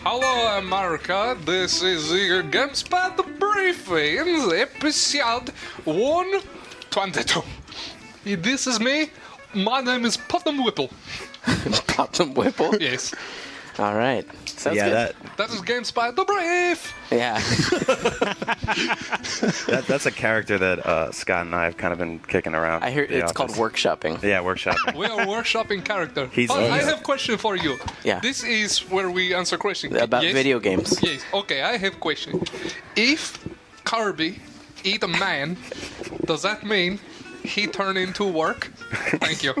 Hello, America. This is the Gamespy Debriefings, episode 122. This is me. My name is Putnam Whipple. Putnam Whipple? Yes. All right. Sounds good. That is Gamespy Debrief. Yeah. That's a character that Scott and I have kind of been kicking around. I hear it's called workshopping. Yeah, workshopping. We are workshopping character. I have a question for you. Yeah. This is where we answer questions. About yes? video games. Yes. Okay, I have a question. If Kirby eat a man, does that mean he turned into work? Thank you.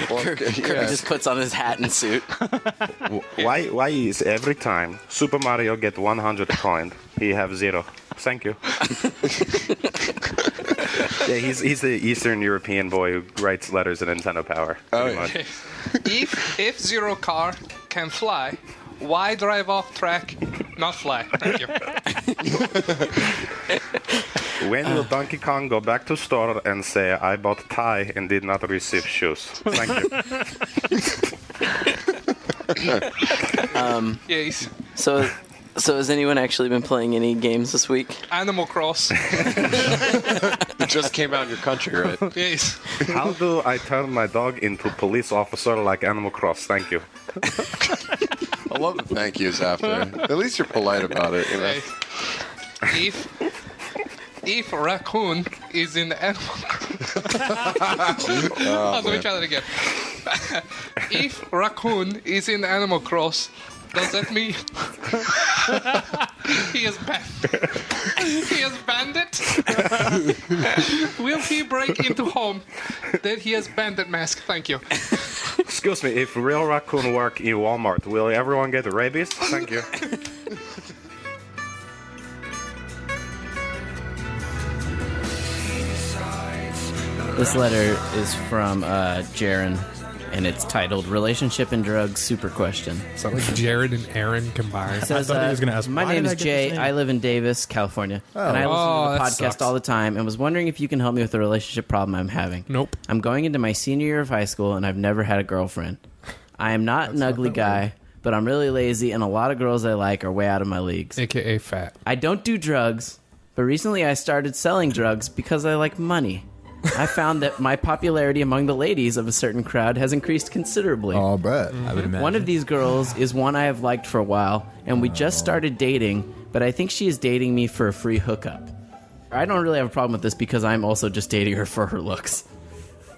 Kirby just puts on his hat and suit. Why is every time Super Mario get 100 coin, he have 0? Thank you. Yeah, he's the Eastern European boy who writes letters in Nintendo Power. Okay. If F-Zero car can fly, why drive off track, not fly? Thank you. When will Donkey Kong go back to store and say, I bought tie and did not receive shoes? Thank you. Yes. So has anyone actually been playing any games this week? Animal Cross. It just came out in your country, right? Yes. How do I turn my dog into police officer like Animal Cross? Thank you. I love the thank yous after. At least you're polite about it, you know? Hey. If raccoon is in the animal let me try that again. If raccoon is in the Animal Cross, does that mean he has bandit? Will he break into home that he has bandit mask? Thank you. Excuse me, if real raccoon work in Walmart, will everyone get rabies? Thank you. This letter is from Jaren, and it's titled "Relationship and Drugs Super Question." Sound like Jared and Aaron combined. It says, I thought he was gonna ask, my why name did is I get Jay. this name? I live in Davis, California, and I listen to the that podcast sucks. all the time and was wondering if you can help me with the relationship problem I'm having. Nope. I'm going into my senior year of high school, and I've never had a girlfriend. I am not an ugly guy, but I'm really lazy, and a lot of girls I like are way out of my leagues. AKA fat. I don't do drugs, but recently I started selling drugs because I like money. I found that my popularity among the ladies of a certain crowd has increased considerably. I'll bet. I would imagine. One of these girls is one I have liked for a while, and we just started dating, but I think she is dating me for a free hookup. I don't really have a problem with this because I'm also just dating her for her looks.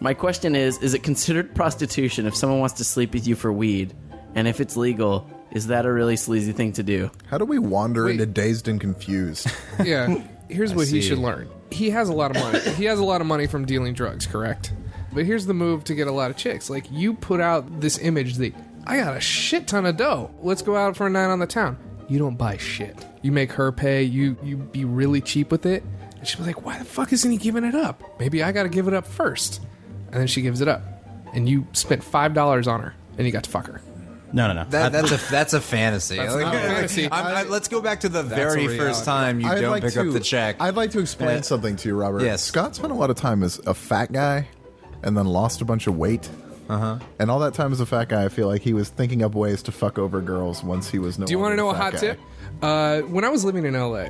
My question is it considered prostitution if someone wants to sleep with you for weed? And if it's legal, is that a really sleazy thing to do? How do we wander into Dazed and Confused? Yeah. Here's what he see. should learn. He has a lot of money. He has a lot of money from dealing drugs, correct? But here's the move to get a lot of chicks. Like, you put out this image that, I got a shit ton of dough. Let's go out for a night on the town. You don't buy shit. You make her pay. You be really cheap with it. And she'll be like, why the fuck isn't he giving it up? Maybe I got to give it up first. And then she gives it up. And you spent $5 on her. And you got to fuck her. No. That's a fantasy. That's not a fantasy. Let's go back to the very a first reality. time you don't pick up the check. I'd like to explain something to you, Robert. Yes. Scott spent a lot of time as a fat guy and then lost a bunch of weight. And all that time as a fat guy, I feel like he was thinking up ways to fuck over girls once he was no Do you want to know a hot guy. tip? When I was living in LA,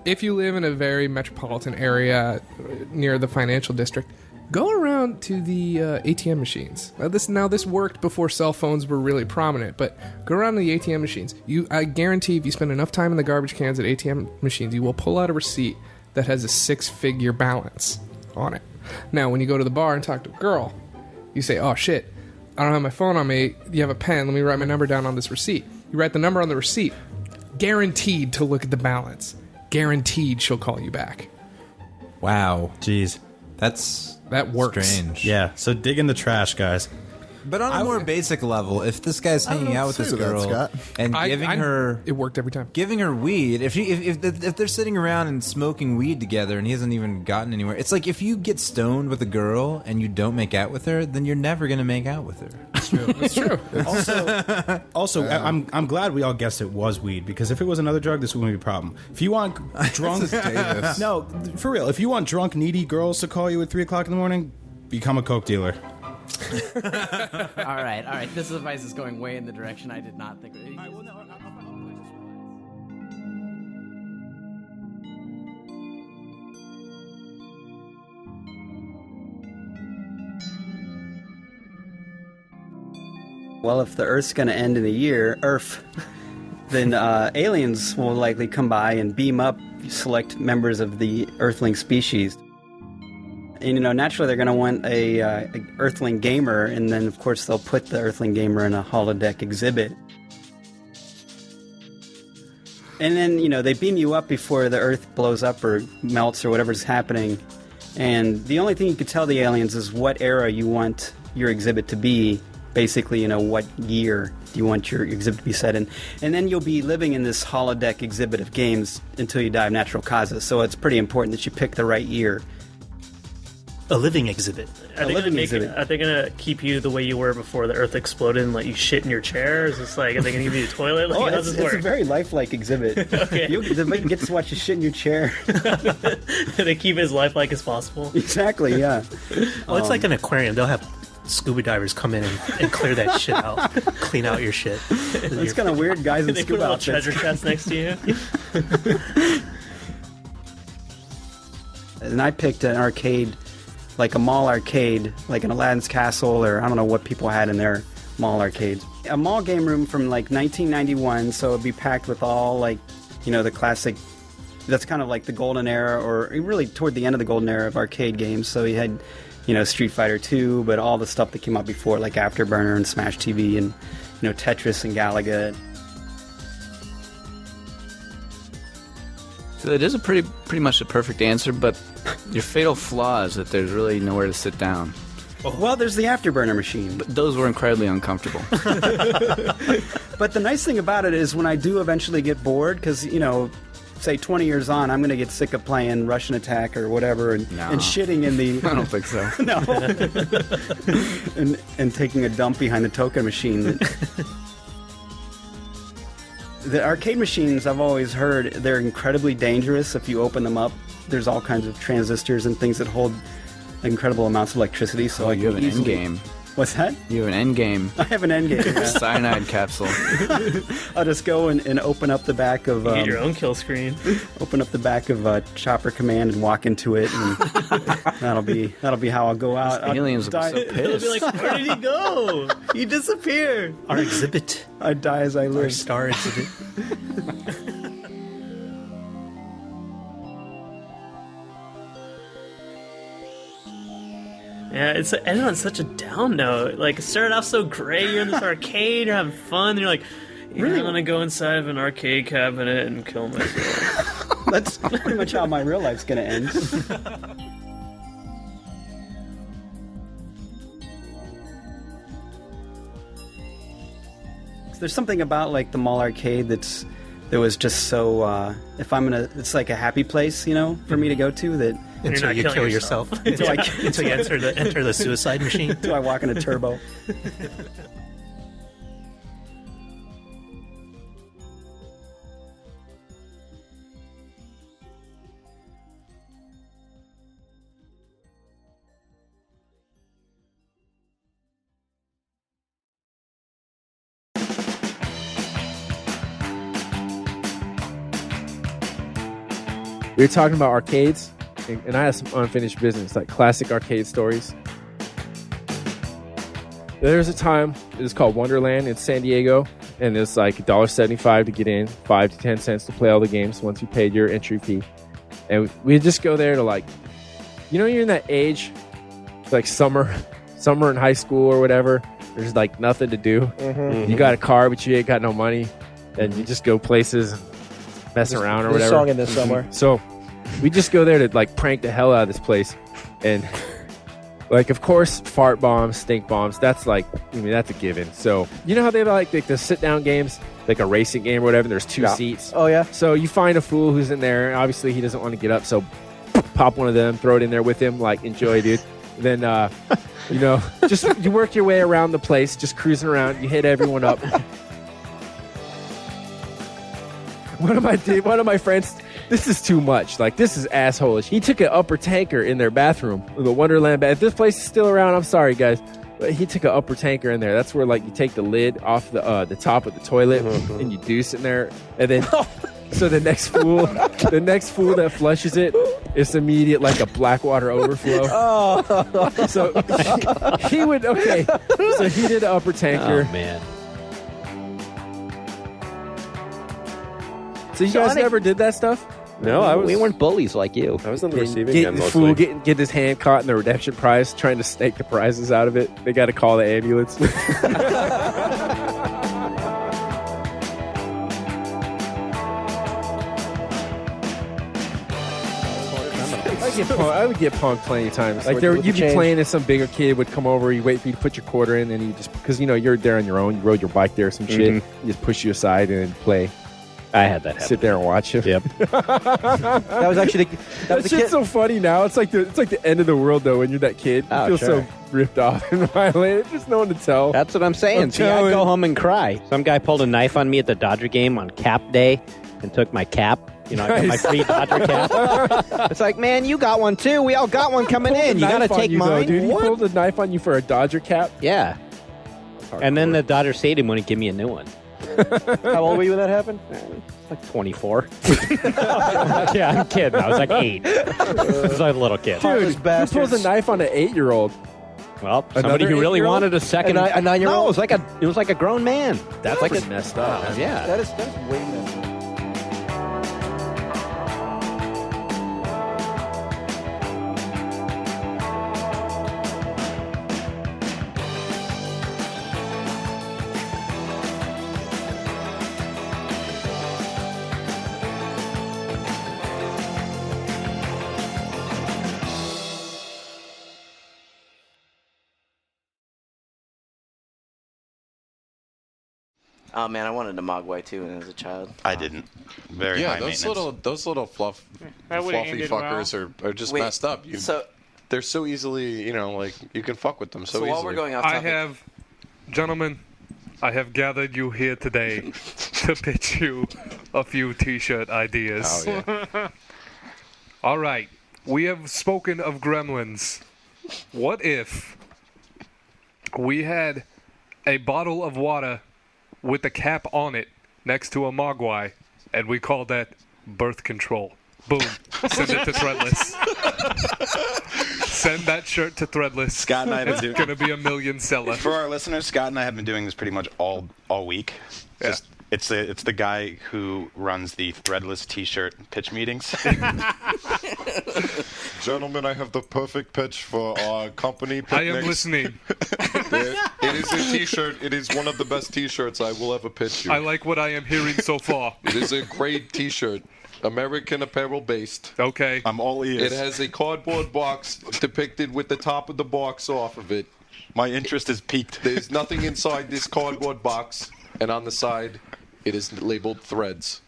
if you live in a very metropolitan area near the financial district, go around to the ATM machines. This worked before cell phones were really prominent, but go around to the ATM machines. I guarantee if you spend enough time in the garbage cans at ATM machines, you will pull out a receipt that has a 6-figure balance on it. Now, when you go to the bar and talk to a girl, you say, oh shit, I don't have my phone on me. You have a pen. Let me write my number down on this receipt. You write the number on the receipt. Guaranteed to look at the balance. Guaranteed she'll call you back. Wow. Jeez. That works. Strange. Yeah, so dig in the trash, guys. But on a more basic level, if this guy's hanging out with this girl and it worked every time. giving her weed, if they're sitting around and smoking weed together and he hasn't even gotten anywhere, it's like if you get stoned with a girl and you don't make out with her, then you're never gonna make out with her. That's true. That's true. Also, I'm glad we all guessed it was weed, because if it was another drug, this wouldn't be a problem. If you want drunk, no, for real, if you want drunk, needy girls to call you at 3 o'clock in the morning, become a coke dealer. All right. This advice is going way in the direction I did not think. Well, if the Earth's going to end in a year, then aliens will likely come by and beam up select members of the Earthling species. And, naturally they're going to want a Earthling gamer, and then, of course, they'll put the Earthling gamer in a holodeck exhibit. And then, they beam you up before the Earth blows up or melts or whatever's happening. And the only thing you could tell the aliens is what era you want your exhibit to be. Basically, what year do you want your exhibit to be set in? And then you'll be living in this holodeck exhibit of games until you die of natural causes. So it's pretty important that you pick the right year. A living exhibit. Are they going to keep you the way you were before the Earth exploded and let you shit in your chair? Is this like, are they going to give you a toilet? Like, how does this work? It's a very lifelike exhibit. Okay. You get to watch you shit in your chair. They keep it as lifelike as possible. Exactly, yeah. Well, it's like an aquarium. They'll have scuba divers come in and clear that shit out, clean out your shit. It's kind of weird, guys in they scuba put a little outfits. treasure chest next to you. And I picked an arcade, like a mall arcade, like an Aladdin's Castle, or I don't know what people had in their mall arcades. A mall game room from like 1991, so it'd be packed with all the classic. That's kind of like the golden era, or really toward the end of the golden era of arcade games. So you had Street Fighter 2, but all the stuff that came out before, like Afterburner and Smash TV and, Tetris and Galaga. So it is a pretty much the perfect answer, but your fatal flaw is that there's really nowhere to sit down. Well, there's the Afterburner machine. But those were incredibly uncomfortable. But the nice thing about it is when I do eventually get bored, because, say 20 years on, I'm going to get sick of playing Russian Attack or whatever and shitting in the... I don't think so. No. and taking a dump behind the token machine. The arcade machines, I've always heard, they're incredibly dangerous if you open them up. There's all kinds of transistors and things that hold incredible amounts of electricity. So you have an end game. What's that? You have an end game. I have an end game. Yeah. Cyanide capsule. I'll just go and open up the back of... You get your own kill screen. Open up the back of Chopper Command and walk into it, and that'll be how I'll go out. Aliens will be so pissed. They'll be like, where did he go? He disappeared. Our exhibit. I die as I live. Our star exhibit. Yeah, it's ended on such a down note. Like, it started off so great. You're in this arcade, you're having fun, and you're like, really? I'm gonna go inside of an arcade cabinet and kill myself. That's pretty much how my real life's gonna end. There's something about like the mall arcade that was just so. It's like a happy place, for me to go to that. Until you kill yourself. Until you enter the suicide machine. Until I walk in a turbo. We were talking about arcades, and I have some unfinished business, like classic arcade stories. There's a time, it was called Wonderland in San Diego, and it's like $1.75 to get in, 5 to 10 cents to play all the games once you paid your entry fee. And we'd just go there to like, you're in that age, like summer in high school or whatever, there's like nothing to do. Mm-hmm. You got a car, but you ain't got no money, and you just go places and mess around or whatever. Song in this somewhere. So we just go there to like prank the hell out of this place, and like of course fart bombs, stink bombs. That's like, that's a given. So you know how they have like the sit down games, like a racing game or whatever. There's two seats. Oh yeah. So you find a fool who's in there. And obviously he doesn't want to get up, so pop one of them, throw it in there with him. Like enjoy, dude. Then just you work your way around the place, just cruising around. You hit everyone up. One of my friends, this is too much. Like, this is assholish. He took an upper tanker in their bathroom, the Wonderland bath. If this place is still around, I'm sorry, guys. But he took an upper tanker in there. That's where like you take the lid off the top of the toilet and you deuce in there, and then so the next fool that flushes it, it's immediate like a Blackwater overflow. So he would So he did an upper tanker. Oh man. So you guys never did that stuff? No, we weren't bullies like you. I was on the receiving Get end the mostly. fool get his hand caught in the redemption prize, trying to snake the prizes out of it. They got to call the ambulance. I would get punked plenty of times. Like you'd be playing and some bigger kid would come over, you wait for you to put your quarter in, and you just, because you're there on your own, you rode your bike there or some shit, you just push you aside and then play. I had that happen. Sit there and watch him. Yep. That was actually that shit's so funny now. It's like the end of the world though when you're that kid. You feel so ripped off and violated. There's no one to tell. That's what I'm saying. See, I'd go home and cry. Some guy pulled a knife on me at the Dodger game on cap day and took my cap. I got my free Dodger cap. It's like, man, you got one too. We all got one coming in. You got to take mine. Though, dude. He pulled a knife on you for a Dodger cap? Yeah. And then the Dodger Stadium wouldn't give me a new one. How old were you when that happened? Like 24. Yeah, I'm kidding. I was like 8. This is like a little kid. Dude, who pulls a knife on an 8-year-old? Well, somebody who really wanted a second. A 9-year-old? No, it was like a grown man. That's like messed up. Yeah. That is way messed up. Oh man, I wanted a Mogwai too when I was a child. I didn't. Very high maintenance. those little fluffy fuckers are just messed up. They're so easily, like you can fuck with them so easily. While we're going off topic, Gentlemen, I have gathered you here today to pitch you a few T-shirt ideas. Oh, yeah. All right, we have spoken of gremlins. What if we had a bottle of water with the cap on it next to a Mogwai, and we call that birth control? Boom. Send it to Threadless. Send that shirt to Threadless. Scott and I have been It's going to be a million seller. For our listeners, Scott and I have been doing this pretty much all week. It's the guy who runs the Threadless T-shirt pitch meetings. Gentlemen, I have the perfect pitch for our company picnics. I am listening. It is a T-shirt. It is one of the best T-shirts I will ever pitch you. I like what I am hearing so far. It is a great T-shirt. American apparel based. Okay. I'm all ears. It has a cardboard box depicted with the top of the box off of it. My interest is piqued. There's nothing inside this cardboard box, and on the side, it is labeled Threads.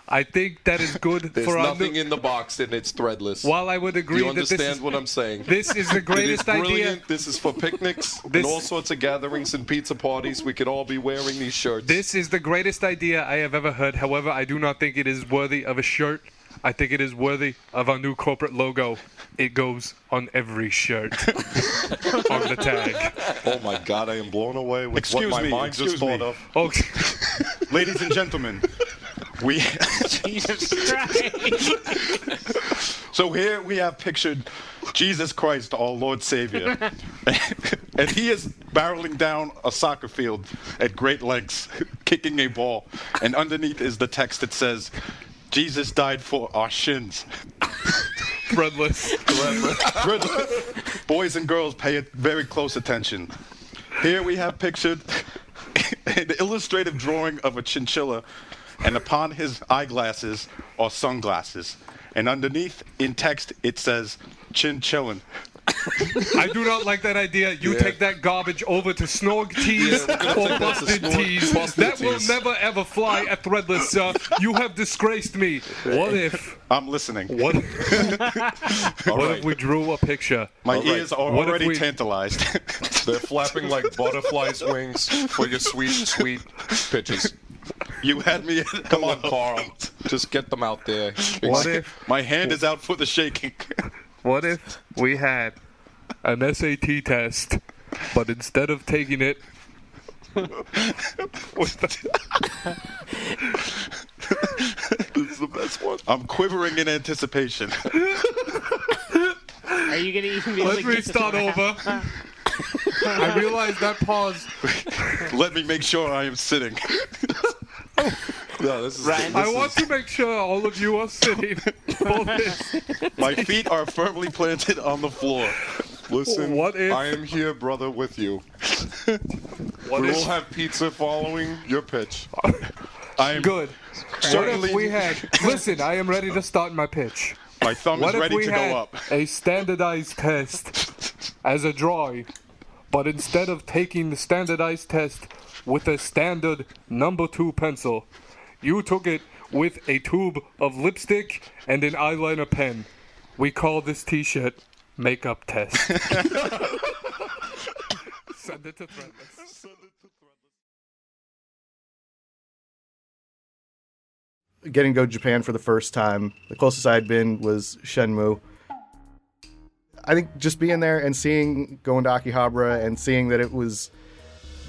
I think that is good There's for our nothing in the box, and it's threadless. While I would agree Do you that this understand is, what I'm saying? This is the greatest it is idea. brilliant. This is for picnics and all sorts of gatherings and pizza parties. We could all be wearing these shirts. This is the greatest idea I have ever heard. However, I do not think it is worthy of a shirt. I think it is worthy of our new corporate logo. It goes on every shirt on the tag. Oh my God, I am blown away with what my mind just thought of. Oh. Ladies and gentlemen, we Jesus Christ. So here we have pictured Jesus Christ, our Lord Savior. And he is barreling down a soccer field at great lengths, kicking a ball. And underneath is the text that says, Jesus died for our shins. Threadless. Boys and girls, pay very close attention. Here we have pictured an illustrative drawing of a chinchilla, and upon his eyeglasses are sunglasses. And underneath, in text, it says, chinchillin'. I do not like that idea. You take that garbage over to Snog Tees or Busted Tees. That will never ever fly at Threadless, sir. You have disgraced me. What if... I'm listening. What if we drew a picture? My ears are already tantalized. They're flapping like butterflies' wings for your sweet, sweet pitches. You had me. Come on, Carl. Just get them out there. What if... My hand is out for the shaking. What if we had an SAT test but instead of taking it... This is the best one. I'm quivering in anticipation. Are you gonna even be able Let to me get this start one out? over. I realize that pause. Let me make sure I am sitting. No, this is. I want to make sure all of you are sitting for this. My feet are firmly planted on the floor. Listen, What if- I am here, brother, with you. What We if- will have pizza following your pitch. I am Good. certainly. What if we had... Listen, I am ready to start my pitch. My thumb What is if ready we to had go up. a standardized test as a drawing, but instead of taking the standardized test with a standard number 2 pencil, you took it with a tube of lipstick and an eyeliner pen. We call this t-shirt Makeup Test. Send it to Threadless. Getting to go to Japan for the first time, the closest I had been was Shenmue. I think just being there and going to Akihabara and seeing that it was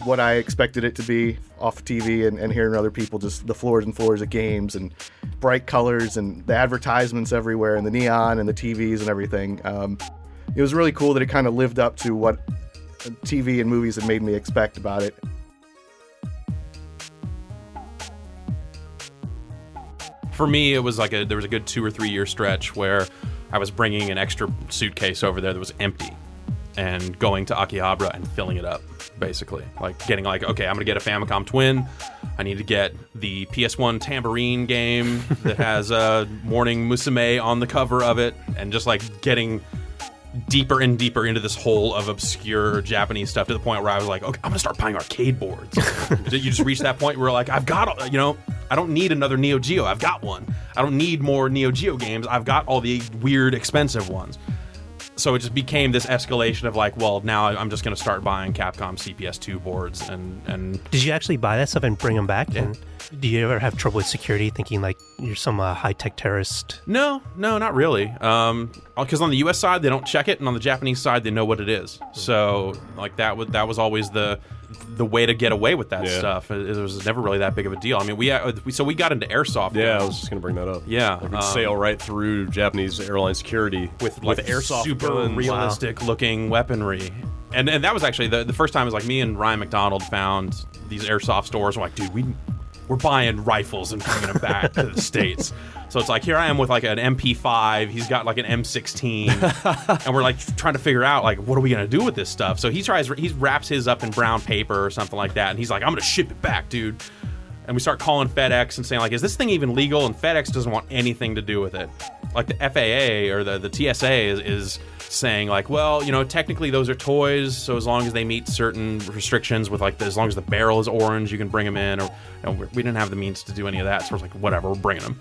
what I expected it to be off TV and hearing other people, just the floors and floors of games and bright colors and the advertisements everywhere and the neon and the TVs and everything. It was really cool that it kind of lived up to what TV and movies had made me expect about it. For me, it was like there was a good 2 or 3 year stretch where I was bringing an extra suitcase over there that was empty and going to Akihabara and filling it up, basically. Like getting like, okay, I'm going to get a Famicom Twin. I need to get the PS1 tambourine game that has Morning Musume on the cover of it, and just like getting deeper and deeper into this hole of obscure Japanese stuff to the point where I was like, okay, I'm gonna start buying arcade boards. You just reach that point where like, I've got, I don't need another Neo Geo. I've got one. I don't need more Neo Geo games. I've got all the weird, expensive ones. So it just became this escalation of like, well, now I'm just gonna start buying Capcom CPS2 boards and. Did you actually buy that stuff and bring them back? Yeah. And do you ever have trouble with security, thinking like you're some high-tech terrorist? No, not really. Because on the U.S. side they don't check it, and on the Japanese side they know what it is. So like that was always the way to get away with that stuff. It was never really that big of a deal. I mean, we got into airsoft. Yeah, I was just gonna bring that up. Yeah, like we'd sail right through Japanese airline security with airsoft, super guns. realistic looking weaponry. And that was actually the first time. It was like me and Ryan McDonald found these airsoft stores. We're like, dude, we're buying rifles and bringing them back to the States. So it's like, here I am with like an MP5. He's got like an M16, and we're like trying to figure out like, what are we gonna do with this stuff? So he wraps his up in brown paper or something like that, and he's like, I'm gonna ship it back, dude. And we start calling FedEx and saying like, is this thing even legal? And FedEx doesn't want anything to do with it. Like the FAA or the TSA is saying like, well, technically those are toys, so as long as they meet certain restrictions with like, as long as the barrel is orange, you can bring them in. Or we didn't have the means to do any of that, so we're like, whatever, we're bringing them.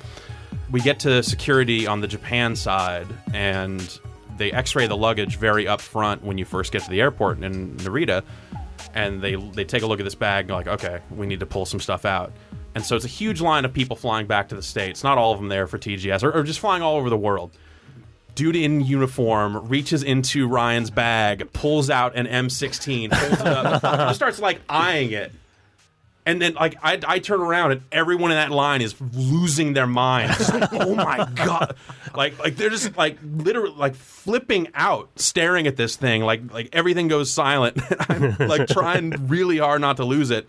We get to security on the Japan side, and they x-ray the luggage very up front when you first get to the airport in Narita, and they take a look at this bag and go like, okay, we need to pull some stuff out. And so it's a huge line of people flying back to the States, not all of them there for TGS, or just flying all over the world. Dude in uniform reaches into Ryan's bag, pulls out an M16, holds it up, and just starts like eyeing it. And then like I turn around and everyone in that line is losing their minds. Just like, oh my god! Like they're just like literally like flipping out, staring at this thing. Like everything goes silent. I'm like trying really hard not to lose it.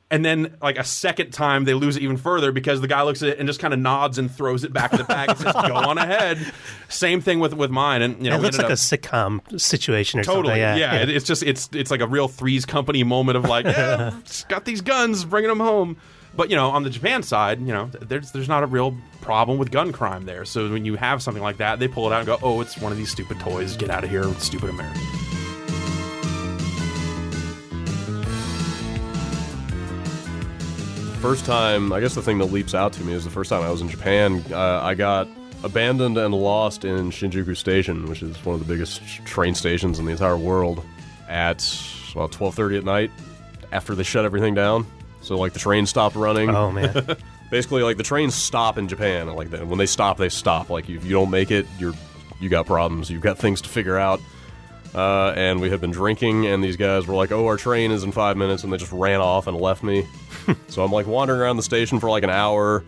And then, like, a second time, they lose it even further because the guy looks at it and just kind of nods and throws it back in the bag and says, go on ahead. Same thing with mine. And, it looks like a sitcom situation or totally, something. Yeah. It's like a real Three's Company moment of like, yeah, got these guns, bringing them home. But, on the Japan side, there's not a real problem with gun crime there. So when you have something like that, they pull it out and go, oh, it's one of these stupid toys. Get out of here, stupid Americans. First time, I guess the thing that leaps out to me is the first time I was in Japan, I got abandoned and lost in Shinjuku Station, which is one of the biggest train stations in the entire world, at 12:30 at night after they shut everything down. So like the train stopped running. Oh man. Basically, like the trains stop in Japan. Like when they stop, they stop. Like if you don't make it, you got problems. You've got things to figure out. and we had been drinking, and these guys were like, oh, our train is in 5 minutes, and they just ran off and left me. So I'm like wandering around the station for like an hour,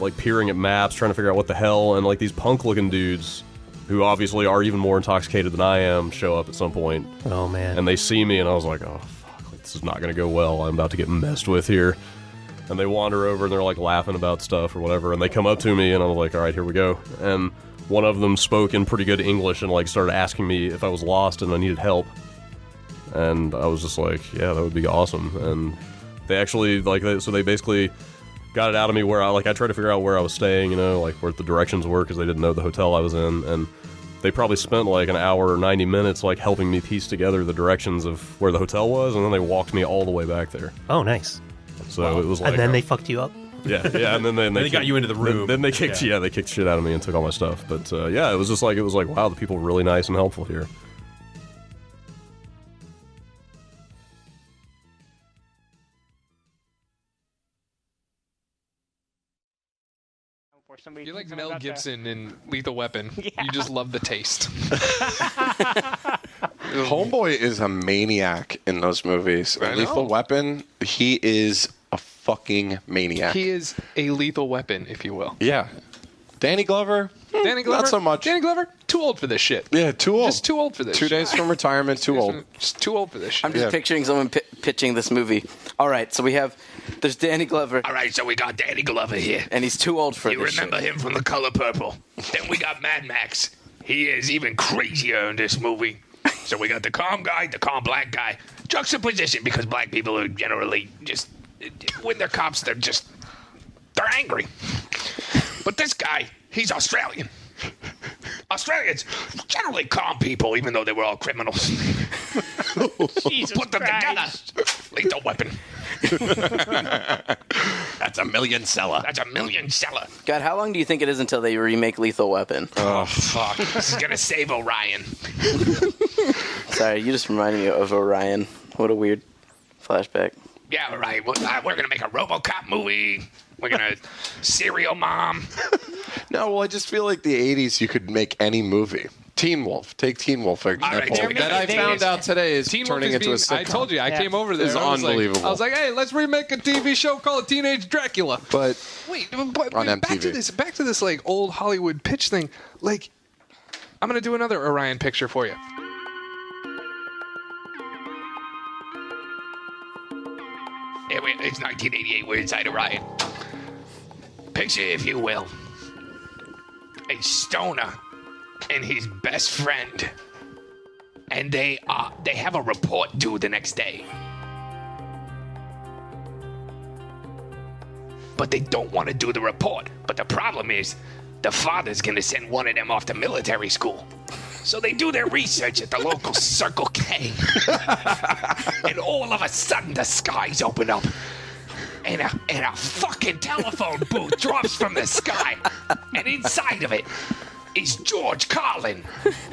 like peering at maps, trying to figure out what the hell, and like these punk-looking dudes, who obviously are even more intoxicated than I am, show up at some point. Oh, man. And they see me, and I was like, oh, fuck, like, this is not going to go well. I'm about to get messed with here. And they wander over, and they're like laughing about stuff or whatever, and they come up to me, and I'm like, all right, here we go. And one of them spoke in pretty good English and like started asking me if I was lost and I needed help. And I was just like, yeah, that would be awesome. And they actually, so they basically got it out of me where I tried to figure out where I was staying, you know, like where the directions were, because they didn't know the hotel I was in. And they probably spent like an hour or 90 minutes like helping me piece together the directions of where the hotel was, and then they walked me all the way back there. Oh, nice. So it was like... And then they fucked you up? Yeah, and then they got you into the room. Then they kicked, they kicked shit out of me and took all my stuff. But yeah, it was like, wow, the people were really nice and helpful here. You're like Mel Gibson in Lethal Weapon. You just love the taste. Homeboy is a maniac in those movies. Lethal Weapon, he is a fucking maniac. He is a lethal weapon, if you will. Yeah. Danny Glover? Not so much. Danny Glover? Too old for this shit. Yeah, too old. Just too old for this 2 days from retirement, too old. Just too old for this shit. I'm just picturing someone pitching this movie. All right, so there's Danny Glover. All right, so we got Danny Glover here. And he's too old for this shit. You remember him from The Color Purple. Then we got Mad Max. He is even crazier in this movie. So we got the calm guy, the calm black guy. Juxtaposition, because black people are generally just, when they're cops, they're angry. But this guy, he's Australian. Australians, generally calm people, even though they were all criminals. Jesus Put them Christ. together. Lethal Weapon. That's a million seller. God, how long do you think it is until they remake Lethal Weapon? Oh, fuck. This is going to save Orion. Sorry, you just reminded me of Orion. What a weird flashback. Yeah, right. We're going to make a RoboCop movie. We're going to Serial Mom. No, well, I just feel like the 80s, you could make any movie. Teen Wolf. Take Teen Wolf, for example. That I found out today is Teen turning Wolf into a is being, sitcom. I told you, I came over there. It's I was unbelievable. Like, I was like, hey, let's remake a TV show called Teenage Dracula. But on MTV. back to this like old Hollywood pitch thing. Like, I'm gonna do another Orion picture for you. It's 1988. We're inside Orion. Picture, if you will, a stoner and his best friend, and they have a report due the next day, but they don't want to do the report. But the problem is, the father's gonna send one of them off to military school. So they do their research at the local Circle K. And all of a sudden, the skies open up. And a fucking telephone booth drops from the sky. And inside of it is George Carlin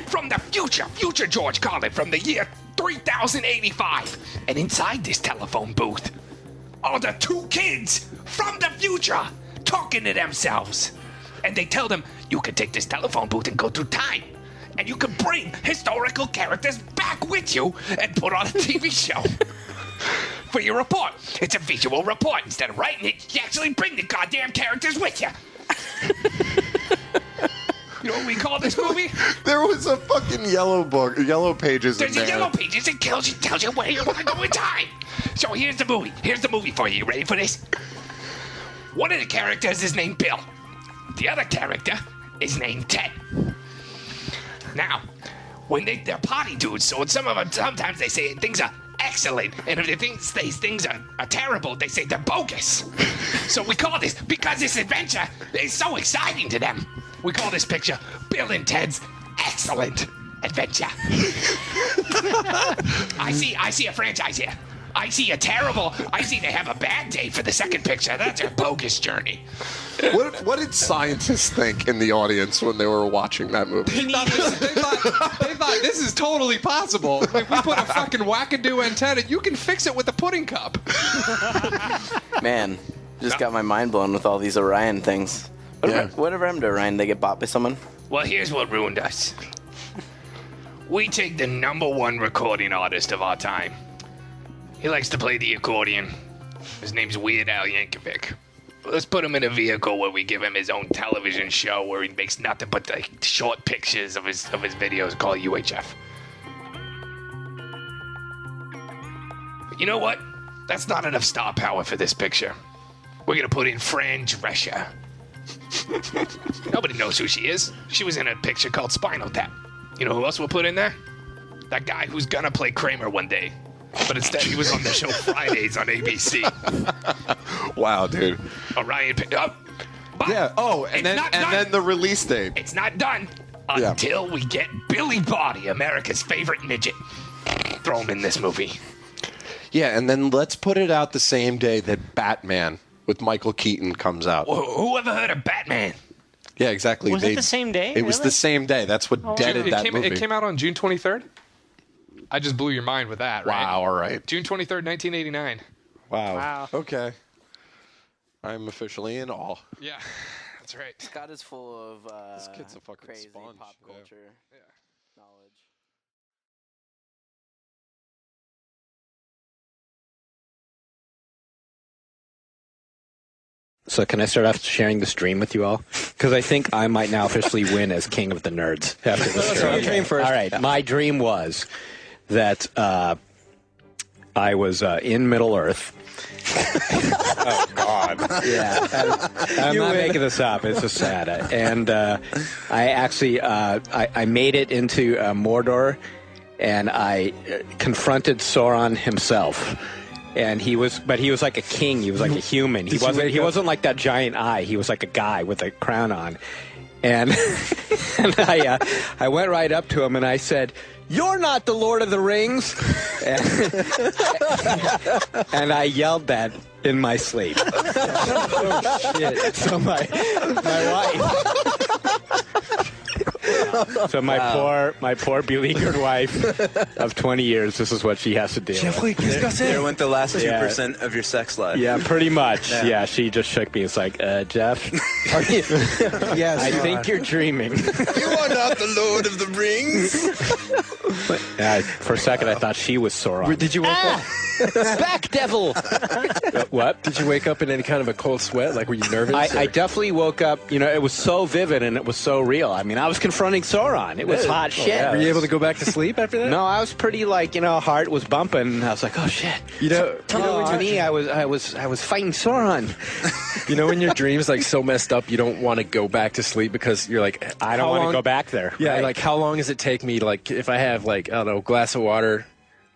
from the future George Carlin from the year 3085. And inside this telephone booth are the two kids from the future talking to themselves. And they tell them, you can take this telephone booth and go through time. And you can bring historical characters back with you and put on a TV show for your report. It's a visual report. Instead of writing it, you actually bring the goddamn characters with you. You know what we call this movie? There was a fucking yellow pages There's in a there. yellow pages that tells you where you want to go in time. So here's the movie. Here's the movie for you. You ready for this? One of the characters is named Bill. The other character is named Ted. Now, when they're party dudes, so sometimes they say things are excellent, and if they say things are terrible, they say they're bogus. So we call this, because this adventure is so exciting to them, we call this picture Bill and Ted's Excellent Adventure. I see a franchise here. I see they have a bad day for the second picture. That's a bogus journey. What did scientists think in the audience when they were watching that movie? They thought this is totally possible. If we put a fucking wackadoo antenna, you can fix it with a pudding cup. Man, just got my mind blown with all these Orion things. Whatever happened to Orion? They get bought by someone? Well, here's what ruined us. we take the #1 recording artist of our time. He likes to play the accordion. His name's Weird Al Yankovic. Let's put him in a vehicle where we give him his own television show where he makes nothing but the short pictures of his videos called UHF. But you know what? That's not enough star power for this picture. We're gonna put in Fran Drescher. Nobody knows who she is. She was in a picture called Spinal Tap. You know who else we'll put in there? That guy who's gonna play Kramer one day. But instead he was on the show Fridays on ABC. Wow, dude. Orion picked up. Yeah. Oh, and then the release date. It's not done until we get Billy Body, America's favorite midget. Throw him in this movie. Yeah, and then let's put it out the same day that Batman with Michael Keaton comes out. Who ever heard of Batman? Yeah, exactly. Was it the same day? It was the same day. That's what deaded that movie. It came out on June 23rd? I just blew your mind with that, right? Wow, all right. June 23rd, 1989. Wow. Okay. I'm officially in awe. Yeah, that's right. Scott is full of This kid's a fucking crazy sponge. pop culture knowledge. So can I start off sharing the stream with you all? Because I think I might now officially win as king of the nerds after this stream. Dream first. All right, my dream was that I was in Middle Earth. Oh God! Yeah, I'm not making this up. It's just sad. And I actually I made it into Mordor, and I confronted Sauron himself. And he was like a king. He was like a human. He wasn't like that giant eye. He was like a guy with a crown on. And and I went right up to him and I said, "You're not the Lord of the Rings." And I yelled that in my sleep. Oh, shit. So my wife. So my poor beleaguered wife of 20 years, this is what she has to do. There went the last 2% of your sex life. Yeah, pretty much. Yeah, she just shook me. It's like, Jeff, Yes, I think you're dreaming. You are not the Lord of the Rings. For a second, I thought she was Sauron. Did you wake up? Back, devil! What? Did you wake up in any kind of a cold sweat? Like, were you nervous? I definitely woke up. You know, it was so vivid and it was so real. I mean, I was confronting Sauron. It was hot shit. Yeah. Were you able to go back to sleep after that? No, I was pretty heart was bumping. I was like, oh shit. To me, I was fighting Sauron. You know, when your dream's like so messed up, you don't want to go back to sleep because you're like, I don't want to go back there. Yeah, right? like how long does it take me? Like if I have like I don't know, a glass of water.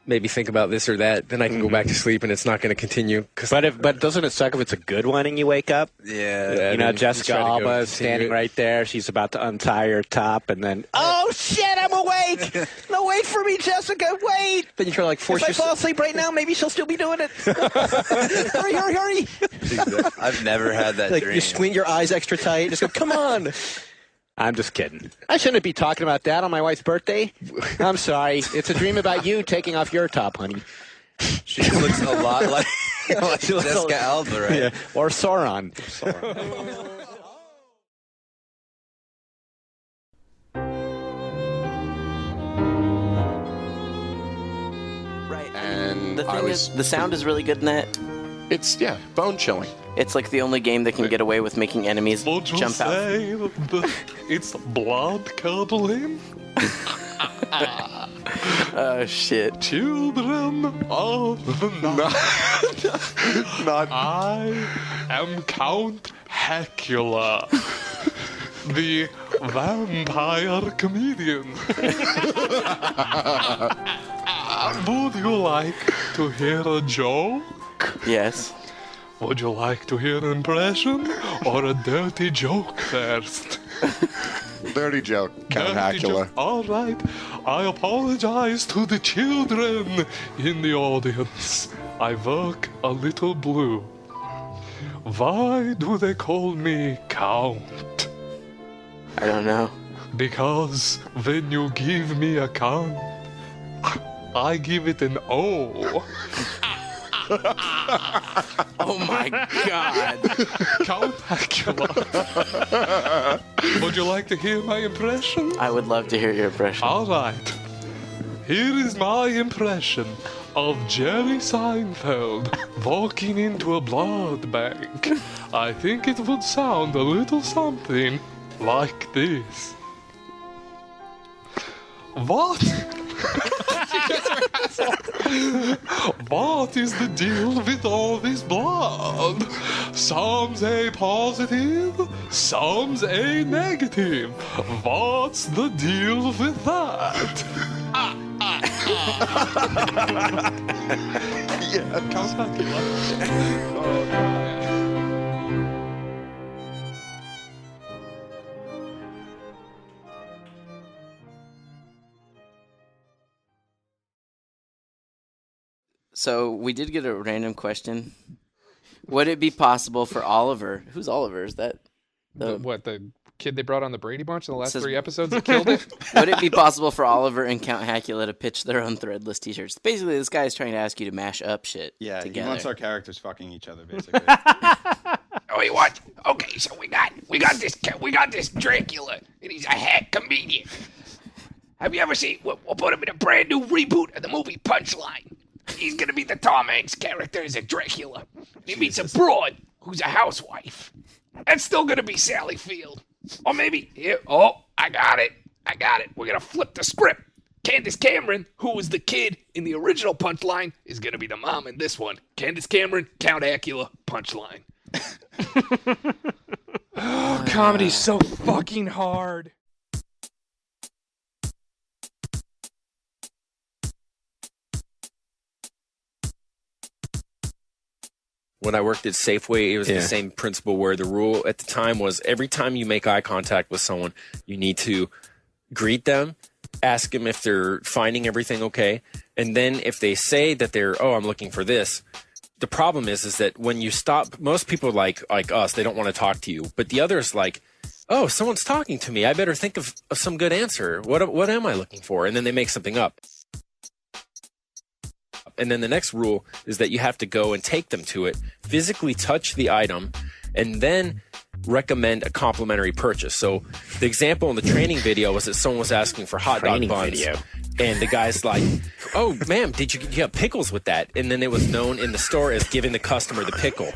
Maybe think about this or that, then I can go back to sleep and it's not going to continue. But doesn't it suck if it's a good one and you wake up? Yeah. You know, Jessica Alba is standing right there. She's about to untie her top and then, oh shit, I'm awake! No, wait for me, Jessica, wait! Then you try to like force yourself. If I fall asleep right now, maybe she'll still be doing it. Hurry! I've never had that dream. You squint your eyes extra tight, just go, come on! I'm just kidding. I shouldn't be talking about that on my wife's birthday. I'm sorry. It's a dream about you taking off your top, honey. She looks a lot like Jessica Alba, right? Yeah. Or Sauron. Right. And The thing is, the sound is really good in that. It's bone chilling. It's like the only game that can get away with making enemies jump out. It's blood curdling. Oh shit! Children of the night. I am Count Hecula, the vampire comedian. Would you like to hear a joke? Yes. Would you like to hear an impression or a dirty joke first? Dirty joke, Count Hacula. All right. I apologize to the children in the audience. I work a little blue. Why do they call me Count? I don't know. Because when you give me a count, I give it an O. Oh my god. Count Hacula. Would you like to hear my impression? I would love to hear your impression. All right. Here is my impression of Jerry Seinfeld walking into a blood bank. I think it would sound a little something like this. What? What is the deal with all this blood? Some say positive, some say negative. What's the deal with that? Yeah, So we did get a random question. Would it be possible for Oliver? Who's Oliver? Is that the kid they brought on the Brady Bunch in the last Says- 3 episodes that killed it? Would it be possible for Oliver and Count Hackula to pitch their own threadless T-shirts? Basically, this guy is trying to ask you to mash up shit. Yeah, together. he wants our characters fucking each other, basically. Oh, wait, what? Okay, so we got this Dracula, and he's a hack comedian. Have you ever seen? We'll put him in a brand new reboot of the movie Punchline. He's gonna be the Tom Hanks character as a Dracula. He meets a broad who's a housewife. That's still gonna be Sally Field. Or maybe here. Oh, I got it. We're gonna flip the script. Candace Cameron, who was the kid in the original Punchline, is gonna be the mom in this one. Candace Cameron, Count Acula, Punchline. Oh, comedy's so fucking hard. When I worked at Safeway, it was the same principle where the rule at the time was every time you make eye contact with someone, you need to greet them, ask them if they're finding everything okay, and then if they say that I'm looking for this, the problem is that when you stop, most people like us, they don't want to talk to you, but the others like, oh, someone's talking to me, I better think of some good answer. What am I looking for? And then they make something up. And then the next rule is that you have to go and take them to it, physically touch the item, and then recommend a complimentary purchase. So the example in the training video was that someone was asking for hot dog buns. And the guy's like, oh, ma'am, did you have pickles with that? And then it was known in the store as giving the customer the pickle.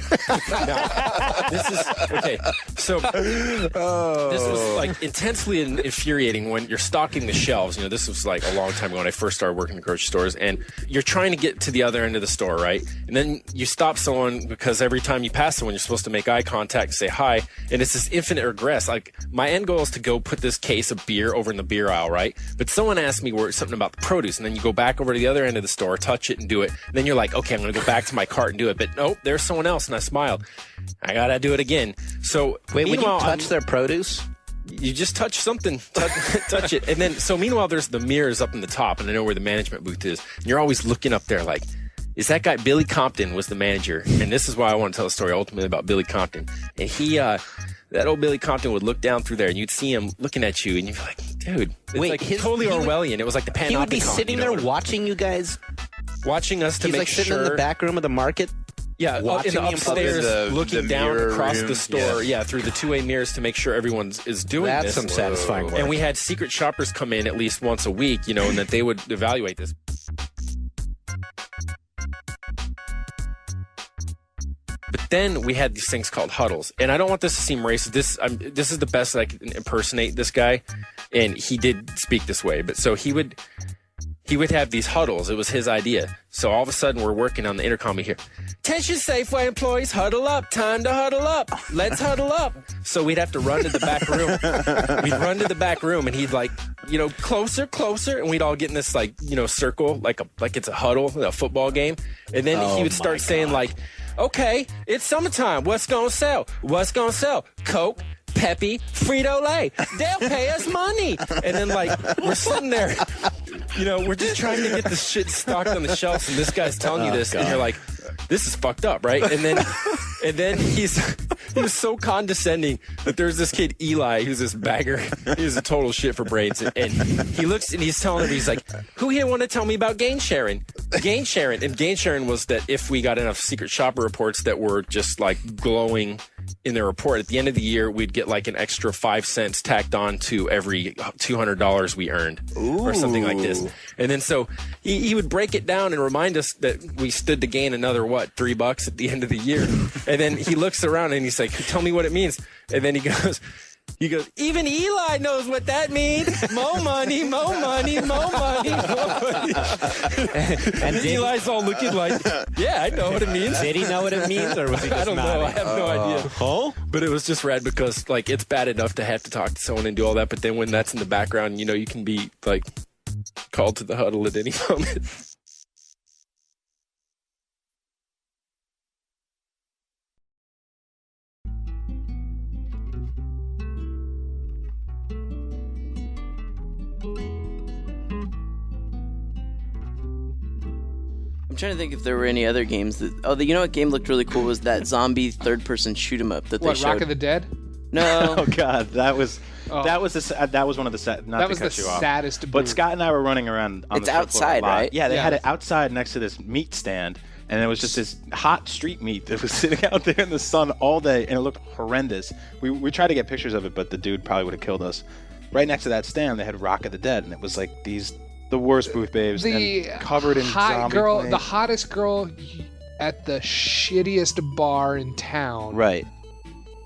Now, this is, okay, so this was like intensely infuriating when you're stocking the shelves. You know, this was like a long time ago when I first started working in grocery stores. And you're trying to get to the other end of the store, right? And then you stop someone because every time you pass someone, you're supposed to make eye contact and say hi. And it's this infinite regress. Like, my end goal is to go put this case of beer over in the beer aisle, right? But someone asked me something about the produce, and then you go back over to the other end of the store, touch it, and do it. And then you're like, okay, I'm going to go back to my cart and do it. But nope, there's someone else, and I smiled. I got to do it again. So wait, when you touch their produce? You just touch something, touch it. And then, so meanwhile, there's the mirrors up in the top, and I know where the management booth is. And you're always looking up there like, is that guy, Billy Compton was the manager. And this is why I want to tell a story ultimately about Billy Compton. And he, that old Billy Compton would look down through there, and you'd see him looking at you, and you'd be like, dude, it's like totally Orwellian. It was like the Panopticon. He would be sitting there watching you guys? Watching us to He's make like sitting sure. in the back room of the market? Yeah, watching in the upstairs, looking down across the store, Yeah. through the two-way mirrors to make sure everyone is doing That's this. some satisfying work. And we had secret shoppers come in at least once a week, you know, and that they would evaluate this. But then we had these things called huddles, and I don't want this to seem racist. This is the best that I can impersonate this guy, and he did speak this way. But so he would have these huddles. It was his idea. So all of a sudden, we're working on the intercom. We hear, "Attention, Safeway employees, huddle up! Time to huddle up! Let's huddle up!" So we'd have to run to the back room. We'd run to the back room, and he'd like, closer, and we'd all get in this circle, like it's a huddle, a football game. And then he would start saying like, "Okay, it's summertime. What's gonna sell? What's gonna sell? Coke, Peppy, Frito-Lay. They'll pay us money." And then we're sitting there, we're just trying to get this shit stocked on the shelves, and this guy's telling you this, and you're like, this is fucked up, right? And then he was so condescending that there's this kid Eli who's this bagger. He's a total shit for braids, and he looks and he's telling him, he's like, "Who here want to tell me about gain sharing?" Gain sharing was that if we got enough secret shopper reports that were just like glowing in their report, at the end of the year, we'd get like an extra 5 cents tacked on to every $200 we earned or something like this. And then so he would break it down and remind us that we stood to gain another, $3 at the end of the year. And then he looks around and he's like, tell me what it means. And then he goes, even Eli knows what that means. More money, more money, more money, more money. And Eli's all looking like, yeah, I know what it means. Did he know what it means, or was he just I don't know. I have no idea. Huh? But it was just rad because, like, it's bad enough to have to talk to someone and do all that, but then when that's in the background, you can be, like, called to the huddle at any moment. I'm trying to think if there were any other games that. You know what game looked really cool was that zombie third-person shoot 'em up that they showed. Rock of the Dead? No. Oh God, that was one of the saddest. But Scott and I were running around on It's the strip floor a outside, lot. right? Yeah, they Yeah. had it outside next to this meat stand, and there was just this hot street meat that was sitting out there in the sun all day, and it looked horrendous. We tried to get pictures of it, but the dude probably would have killed us. Right next to that stand, they had Rock of the Dead, and it was like the worst booth babes, and covered in zombie girl, planes. the hottest girl at the shittiest bar in town. Right.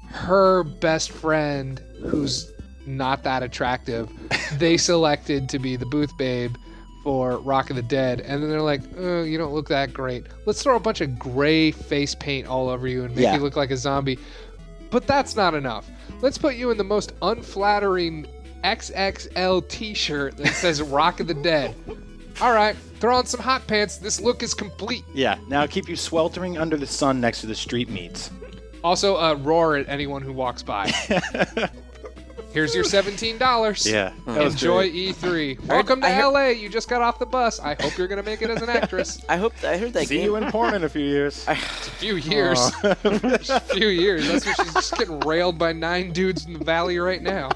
Her best friend, who's not that attractive, they selected to be the booth babe for Rock of the Dead, and then they're like, "Oh, you don't look that great. Let's throw a bunch of gray face paint all over you and make you look like a zombie." But that's not enough. Let's put you in the most unflattering XXL t-shirt that says Rock of the Dead. All right, throw on some hot pants. This look is complete. Yeah, now keep you sweltering under the sun next to the street meats. Also, roar at anyone who walks by. Here's your $17. Yeah, that was Enjoy great. E3. Welcome to LA. You just got off the bus. I hope you're gonna make it as an actress. I heard that. See you in porn in a few years. It's a few years. A few years. That's what she's just getting railed by 9 dudes in the valley right now.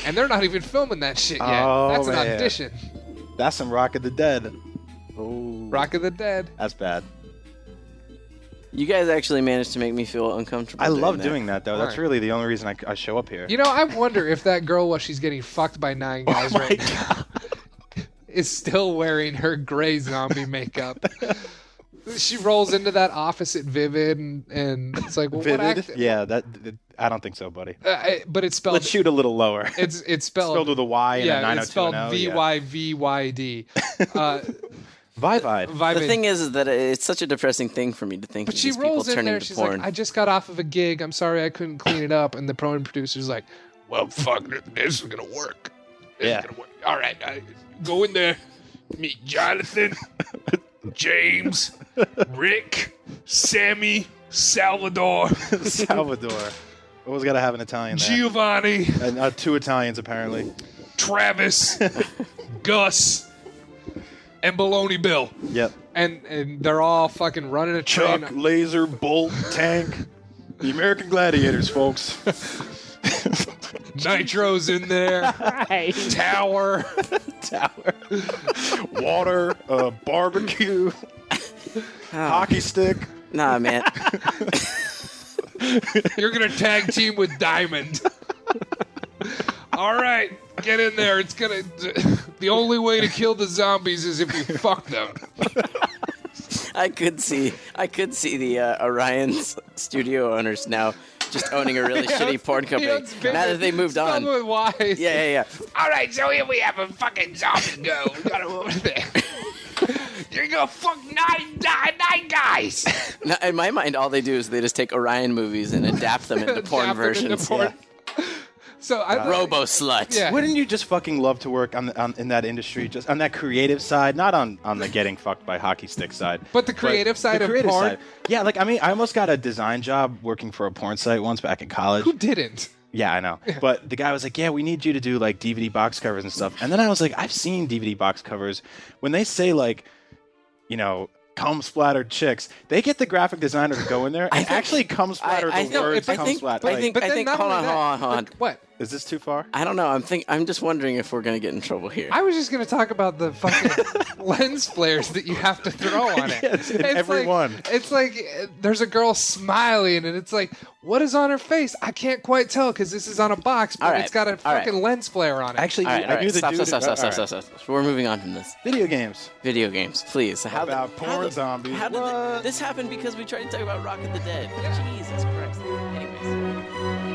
And they're not even filming that shit yet. That's an man. audition. That's some Rock of the Dead. Oh, Rock of the Dead. That's bad. You guys actually managed to make me feel uncomfortable. I love doing that, though. That's really the only reason I show up here. You know, I wonder if that girl, while she's getting fucked by 9 guys right now, is still wearing her gray zombie makeup. She rolls into that office at Vivid, and it's like, well, Vivid? what act? Yeah, I don't think so, buddy. But it's spelled. Let's shoot a little lower. It's spelled with a Y and a 90210. it's spelled VYVYD. Vivide. The thing is that it's such a depressing thing for me to think But of she these people rolls in turning there. to She's porn. like, I just got off of a gig. I'm sorry I couldn't clean it up. And the porn producer's like, well, fuck, this is gonna work. This is gonna work. All right, go in there. Meet Jonathan, James, Rick, Sammy, Salvador. Salvador. Always got to have an Italian there. Giovanni. And 2 Italians, apparently. Travis, Gus, and Baloney Bill. Yep. And they're all fucking running a train. Chuck, Laser, Bolt, Tank. The American Gladiators, folks. Nitro's in there. Right. Tower. Water. Barbecue. Hockey stick. Nah, man. You're going to tag team with Diamond. All right, get in there. It's going to... The only way to kill the zombies is if you fuck them. I could see the Orion's studio owners now just owning a really shitty porn company. Now that they moved on. With Y's. Yeah. All right, so here we have a fucking zombie go. We got him over there. You're gonna fuck nine guys. Now, in my mind, all they do is they just take Orion movies and adapt them into porn versions. So Robo Slut. Yeah. Wouldn't you just fucking love to work in that industry, just on that creative side, not on the getting fucked by hockey stick side, but the creative side of porn? Yeah, like I almost got a design job working for a porn site once back in college. Who didn't? Yeah, I know. But the guy was like, yeah, we need you to do like DVD box covers and stuff. And then I was like, I've seen DVD box covers. When they say like, cum splattered chicks, they get the graphic designer to go in there and actually cum splatter the words cum splat. I think hold on. What? Is this too far? I don't know. I'm just wondering if we're gonna get in trouble here. I was just going to talk about the fucking lens flares that you have to throw on it. Yes, in It's every like- one. It's like there's a girl smiling, and it's like, what is on her face? I can't quite tell because this is on a box, but All right, it's got a all right. fucking lens flare on it. Actually, All right, I knew the dude. Stop. We're moving on from this. Video games. Video games, please. How About porn zombies. How did this happen? Because we tried to talk about Rock of the Dead. Jesus Christ. Anyways.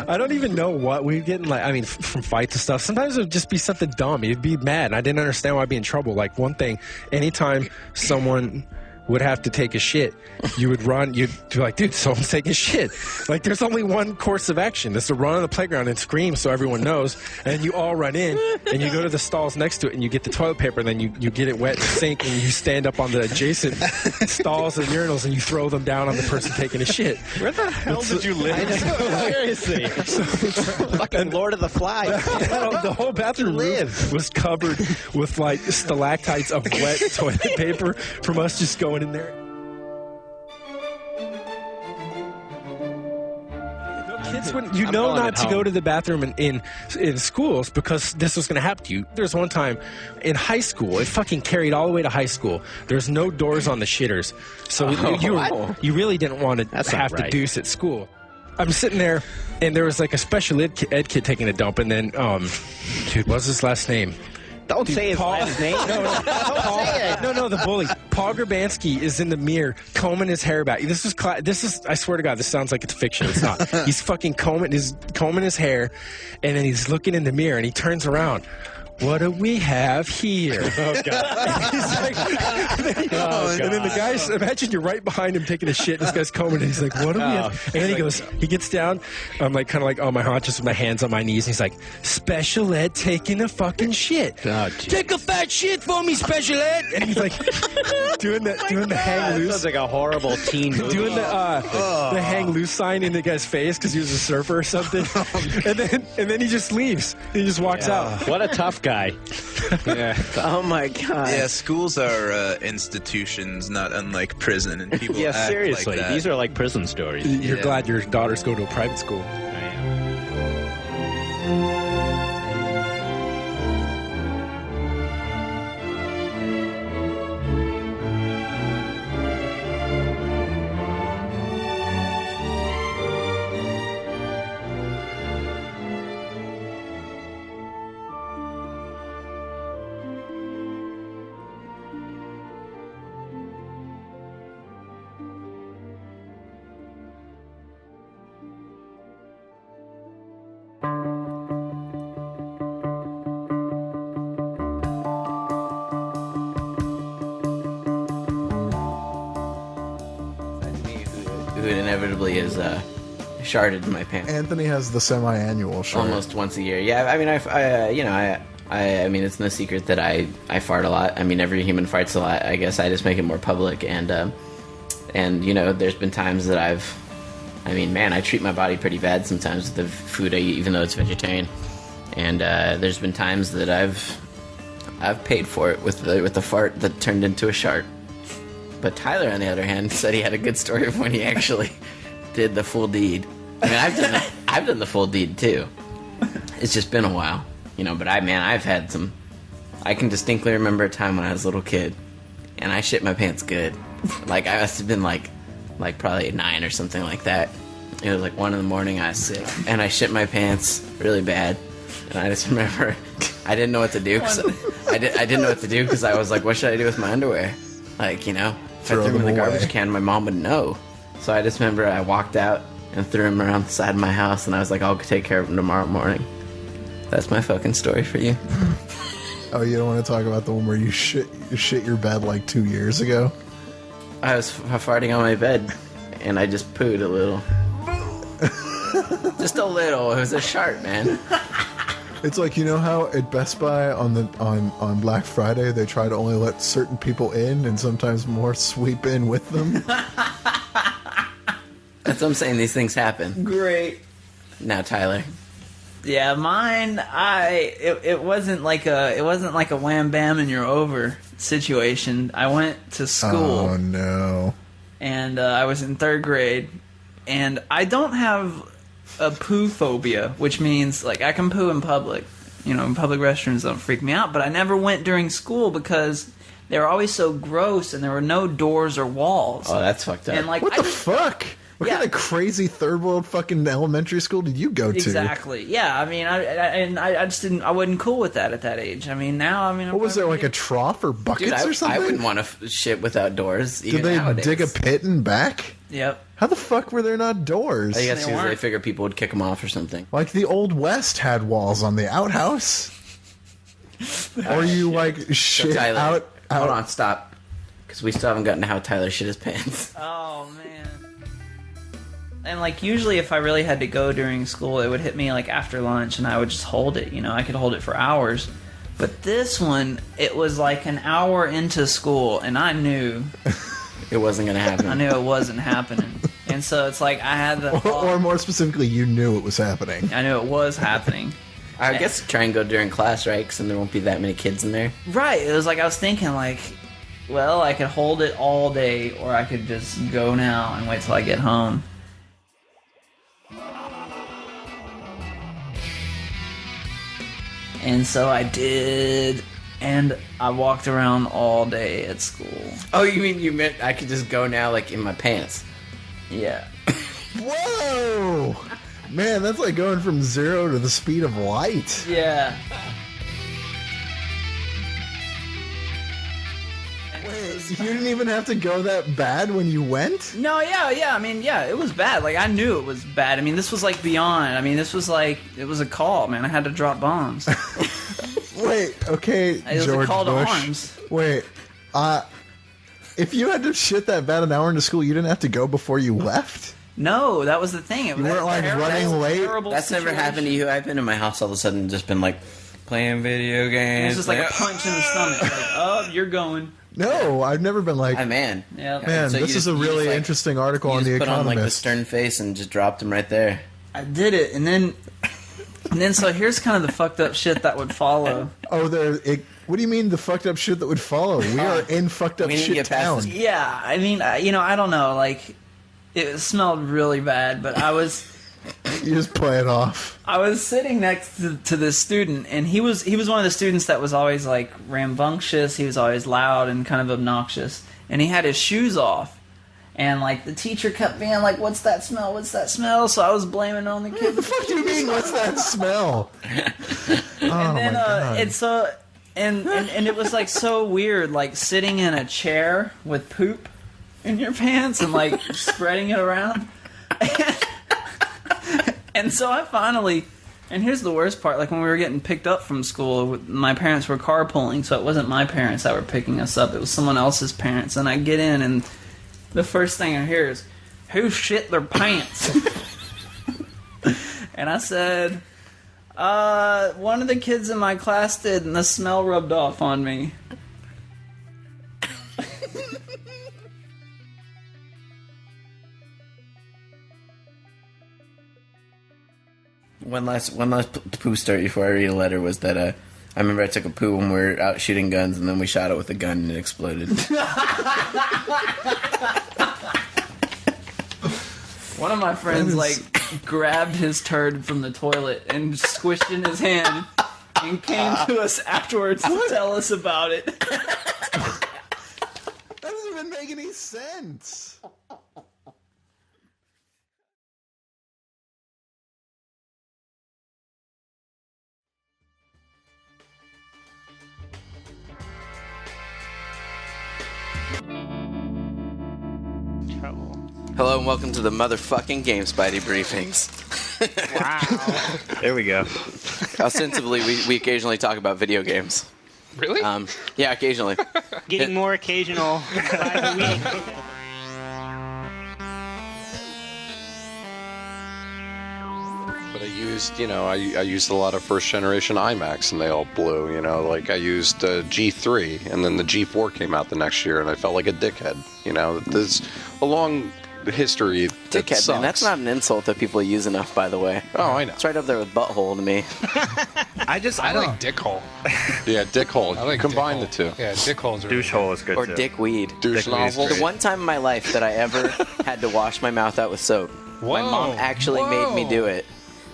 I don't even know what we'd get in, like, I mean, from fights and stuff. Sometimes it would just be something dumb. You'd be mad, and I didn't understand why I'd be in trouble. Like, one thing, anytime someone would have to take a shit, you would run, you'd be like, dude, someone's taking a shit. Like, there's only one course of action. It's to run on the playground and scream so everyone knows, and you all run in, and you go to the stalls next to it, and you get the toilet paper, and then you get it wet in the sink, and you stand up on the adjacent stalls and urinals, and you throw them down on the person taking a shit. Where the hell did you live? I know, seriously. Fucking Lord of the Flies. The whole bathroom was covered with like stalactites of wet toilet paper from us just going in there. Kids wouldn't, you know, not to go to the bathroom in schools because this was going to happen to you. There's one time in high school, it fucking carried all the way to high school. There's no doors on the shitters, so you really didn't want to have to deuce at school. I'm sitting there, and there was like a special ed kid taking a dump, and then, dude, what's his last name? Don't say his last name. No, the bully. Paul Grabansky is in the mirror combing his hair back. This is. I swear to God, this sounds like it's fiction. It's not. He's fucking combing his hair, and then he's looking in the mirror, and he turns around. What do we have here? Oh, God. And then the guy's, imagine you're right behind him taking a shit, and this guy's combing, and he's like, what do we have? And then he goes, he gets down, I'm like, kind of like on my haunches with my hands on my knees, and he's like, special ed taking a fucking shit. Oh, take a fat shit for me, special ed. And he's like, doing the hang loose. Sounds like a horrible teen movie. Doing the hang loose sign in the guy's face because he was a surfer or something. And then he just leaves. He just walks out. What a tough guy. Yeah. Oh my God. Yeah, schools are institutions not unlike prison, and people Yeah, act seriously. like that. These are like prison stories. You're glad your daughters go to a private school. Who inevitably is sharded in my pants. Anthony has the semi-annual shard. Almost once a year. Yeah, I mean, I mean, it's no secret that I fart a lot. I mean, every human farts a lot. I guess I just make it more public, and you know, there's been times that I treat my body pretty bad sometimes with the food I eat, even though it's vegetarian. And there's been times that I've paid for it with the fart that turned into a shart. But Tyler, on the other hand, said he had a good story of when he actually did the full deed. I mean, I've done the full deed too. It's just been a while, you know. But I've had some. I can distinctly remember a time when I was a little kid, and I shit my pants good. Like I must have been like probably 9 or something like that. It was like 1 in the morning. I was sick, and I shit my pants really bad. And I just remember I didn't know what to do. I didn't know what to do because I was like, what should I do with my underwear? Like, you know, if I threw them in the garbage can, my mom would know. So I just remember I walked out and threw them around the side of my house, and I was like, I'll take care of them tomorrow morning. That's my fucking story for you. Oh, you don't want to talk about the one where you shit your bed like 2 years ago? I was farting on my bed, and I just pooed a little. Just a little. It was a shart, man. It's like, you know how at Best Buy on Black Friday they try to only let certain people in, and sometimes more sweep in with them. That's what I'm saying. These things happen. Great. Now, Tyler. Yeah, mine. It wasn't like a wham bam and you're over situation. I went to school. Oh no. And I was in 3rd grade, and I don't have a poo phobia, which means like I can poo in public. You know, in public restrooms don't freak me out, but I never went during school because they were always so gross and there were no doors or walls. Oh, that's fucked up. And like, What the fuck? What kind of crazy third world fucking elementary school did you go to? Exactly. Yeah. I mean, I just didn't. I wasn't cool with that at that age. I mean, now I mean, What was there, like a trough or buckets Dude, or something? I wouldn't want to shit without doors. Did they dig a pit and back? Yep. How the fuck were there not doors? I guess they figured people would kick them off or something. Like the Old West had walls on the outhouse. Or you like shit Tyler, out. Hold on, stop. Because we still haven't gotten to how Tyler shit his pants. Oh man. And like usually if I really had to go during school, it would hit me like after lunch and I would just hold it, you know, I could hold it for hours. But this one, it was like an hour into school and I knew it wasn't going to happen. I knew it wasn't happening. And so it's like I had the or more specifically, you knew it was happening. I knew it was happening. I guess try and go during class, right? Because then there won't be that many kids in there. Right. It was like I was thinking like, well, I could hold it all day or I could just go now and wait till I get home. And so I did, and I walked around all day at school. Oh, you mean you meant I could just go now, like, in my pants? Yeah. Whoa! Man, that's like going from 0 to the speed of light. Yeah. Wait, you didn't even have to go that bad when you went? No, yeah. I mean, yeah, it was bad. Like, I knew it was bad. I mean, this was like beyond. I mean, this was like, it was a call, man. I had to drop bombs. Wait, okay, It was George a call Bush. to arms. Wait, if you had to shit that bad an hour into school, you didn't have to go before you left? No, that was the thing. You weren't like running late? That's never happened to you. I've been in my house all of a sudden and just been like playing video It games. was just like a punch in the stomach. Like, oh, you're going. No, I've never been like, man. Yeah. Man, So this is a you really like, interesting article you on just The put on like the Economist. stern face and just dropped him right there. I did it, and then so here's kind of the fucked up shit that would follow. Oh, what do you mean the fucked up shit that would follow? We are in fucked up shit town. Yeah, I mean, I don't know. Like, it smelled really bad, but I was. You just play it off. I was sitting next to this student, and he was one of the students that was always like rambunctious. He was always loud and kind of obnoxious, and he had his shoes off. And like the teacher kept being like, "What's that smell? What's that smell?" So I was blaming it on the kid. What the fuck do you mean? What's that smell? And then it's so and it was like so weird, like sitting in a chair with poop in your pants and like spreading it around. And so I finally, and here's the worst part, like when we were getting picked up from school, my parents were carpooling, so it wasn't my parents that were picking us up, it was someone else's parents. And I get in, and the first thing I hear is, "Who shit their pants?" And I said, one of the kids in my class did, and the smell rubbed off on me. One last poo story before I read a letter was that I remember I took a poo when we were out shooting guns, and then we shot it with a gun and it exploded. One of my friends like grabbed his turd from the toilet and squished in his hand and came to us afterwards to tell us about it. That doesn't even make any sense. Hello and welcome to the motherfucking Gamespy Debriefings. Wow. There we go. Ostensibly, we occasionally talk about video games. Really? Yeah, occasionally. Getting more occasional by the week. But I used, I used a lot of first generation iMacs, and they all blew. Like I used G3, and then the G4 came out the next year, and I felt like a dickhead. There's a long history. Dickhead, man. That's not an insult that people use enough, by the way. Oh, I know. It's right up there with butthole to me. I like dickhole. Yeah, dickhole. I like combine the two. Yeah, dickholes are. Douche hole is good Or too. dickweed. Douche novel. The one time in my life that I ever had to wash my mouth out with soap. My mom actually made me do it.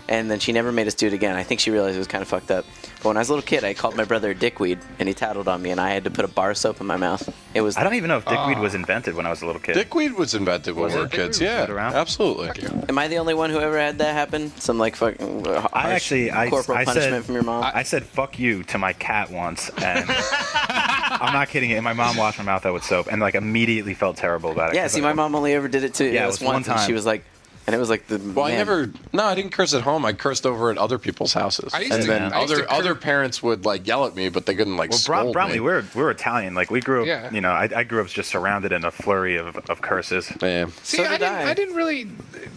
And then she never made us do it again. I think she realized it was kind of fucked up. But when I was a little kid, I called my brother a dickweed, and he tattled on me, and I had to put a bar of soap in my mouth. It was. I don't even know if dickweed was invented when I was a little kid. Dickweed was invented when we were kids. Yeah, absolutely. Am I the only one who ever had that happen? Some like fucking harsh corporal punishment from your mom? I said "fuck you" to my cat once, and I'm not kidding you. And my mom washed my mouth out with soap, and like immediately felt terrible about it. Yeah, see, my mom only ever did it to us once, and she was like. And it was like the. Well, I didn't curse at home. I cursed over at other people's houses. And then other parents would like yell at me, but they couldn't scold Bromley, me. we're Italian. Like we grew up, I grew up just surrounded in a flurry of curses. Yeah. See, I didn't really.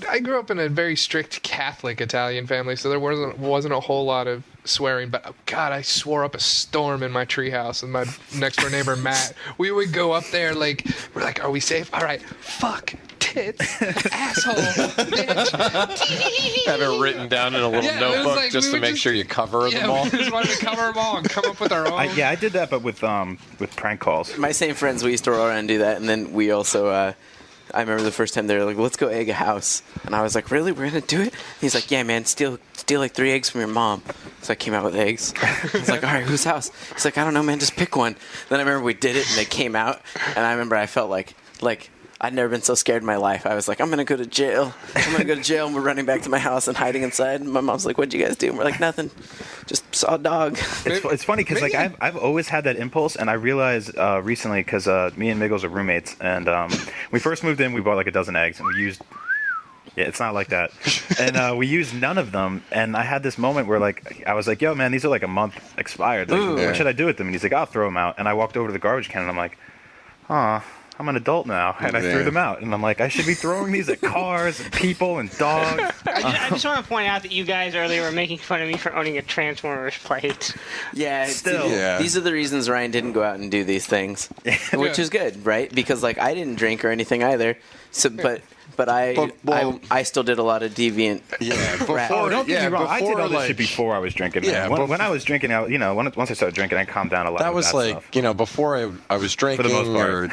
I grew up in a very strict Catholic Italian family, so there wasn't a whole lot of swearing. But God, I swore up a storm in my treehouse with my next door neighbor Matt. We would go up there we're like, are we safe? All right, fuck. Tits, asshole, bitch. Have it written down in a little notebook just to make sure you cover them all. We just wanted to cover them all and come up with our own. I did that, but with prank calls. My same friends, we used to roll around and do that, and then we also. I remember the first time they were like, "Let's go egg a house," and I was like, "Really? We're gonna do it?" He's like, "Yeah, man, steal like 3 eggs from your mom." So I came out with eggs. I was like, "All right, whose house?" He's like, "I don't know, man, just pick one." Then I remember we did it, and they came out, and I remember I felt like. I'd never been so scared in my life. I was like, I'm going to go to jail. And we're running back to my house and hiding inside. And my mom's like, what'd you guys do? And we're like, nothing. Just saw a dog. It's funny because I've always had that impulse. And I realized recently because me and Miggles are roommates. And we first moved in, we bought like a dozen eggs. And we used... Yeah, it's not like that. And we used none of them. And I had this moment where I was like, yo, man, these are like a month expired. What should I do with them? And he's like, I'll throw them out. And I walked over to the garbage can and I'm like, I'm an adult now, and I threw them out. And I'm like, I should be throwing these at cars and people and dogs. I just want to point out that you guys earlier were making fun of me for owning a Transformers plate. Yeah, these are the reasons Ryan didn't go out and do these things, which is good, right? Because I didn't drink or anything either. So, but I still did a lot of deviant. Yeah, don't get me wrong. I did all this shit before I was drinking. Yeah, when I was drinking, once I started drinking, I calmed down a lot. That was before I was drinking, for the most part. Or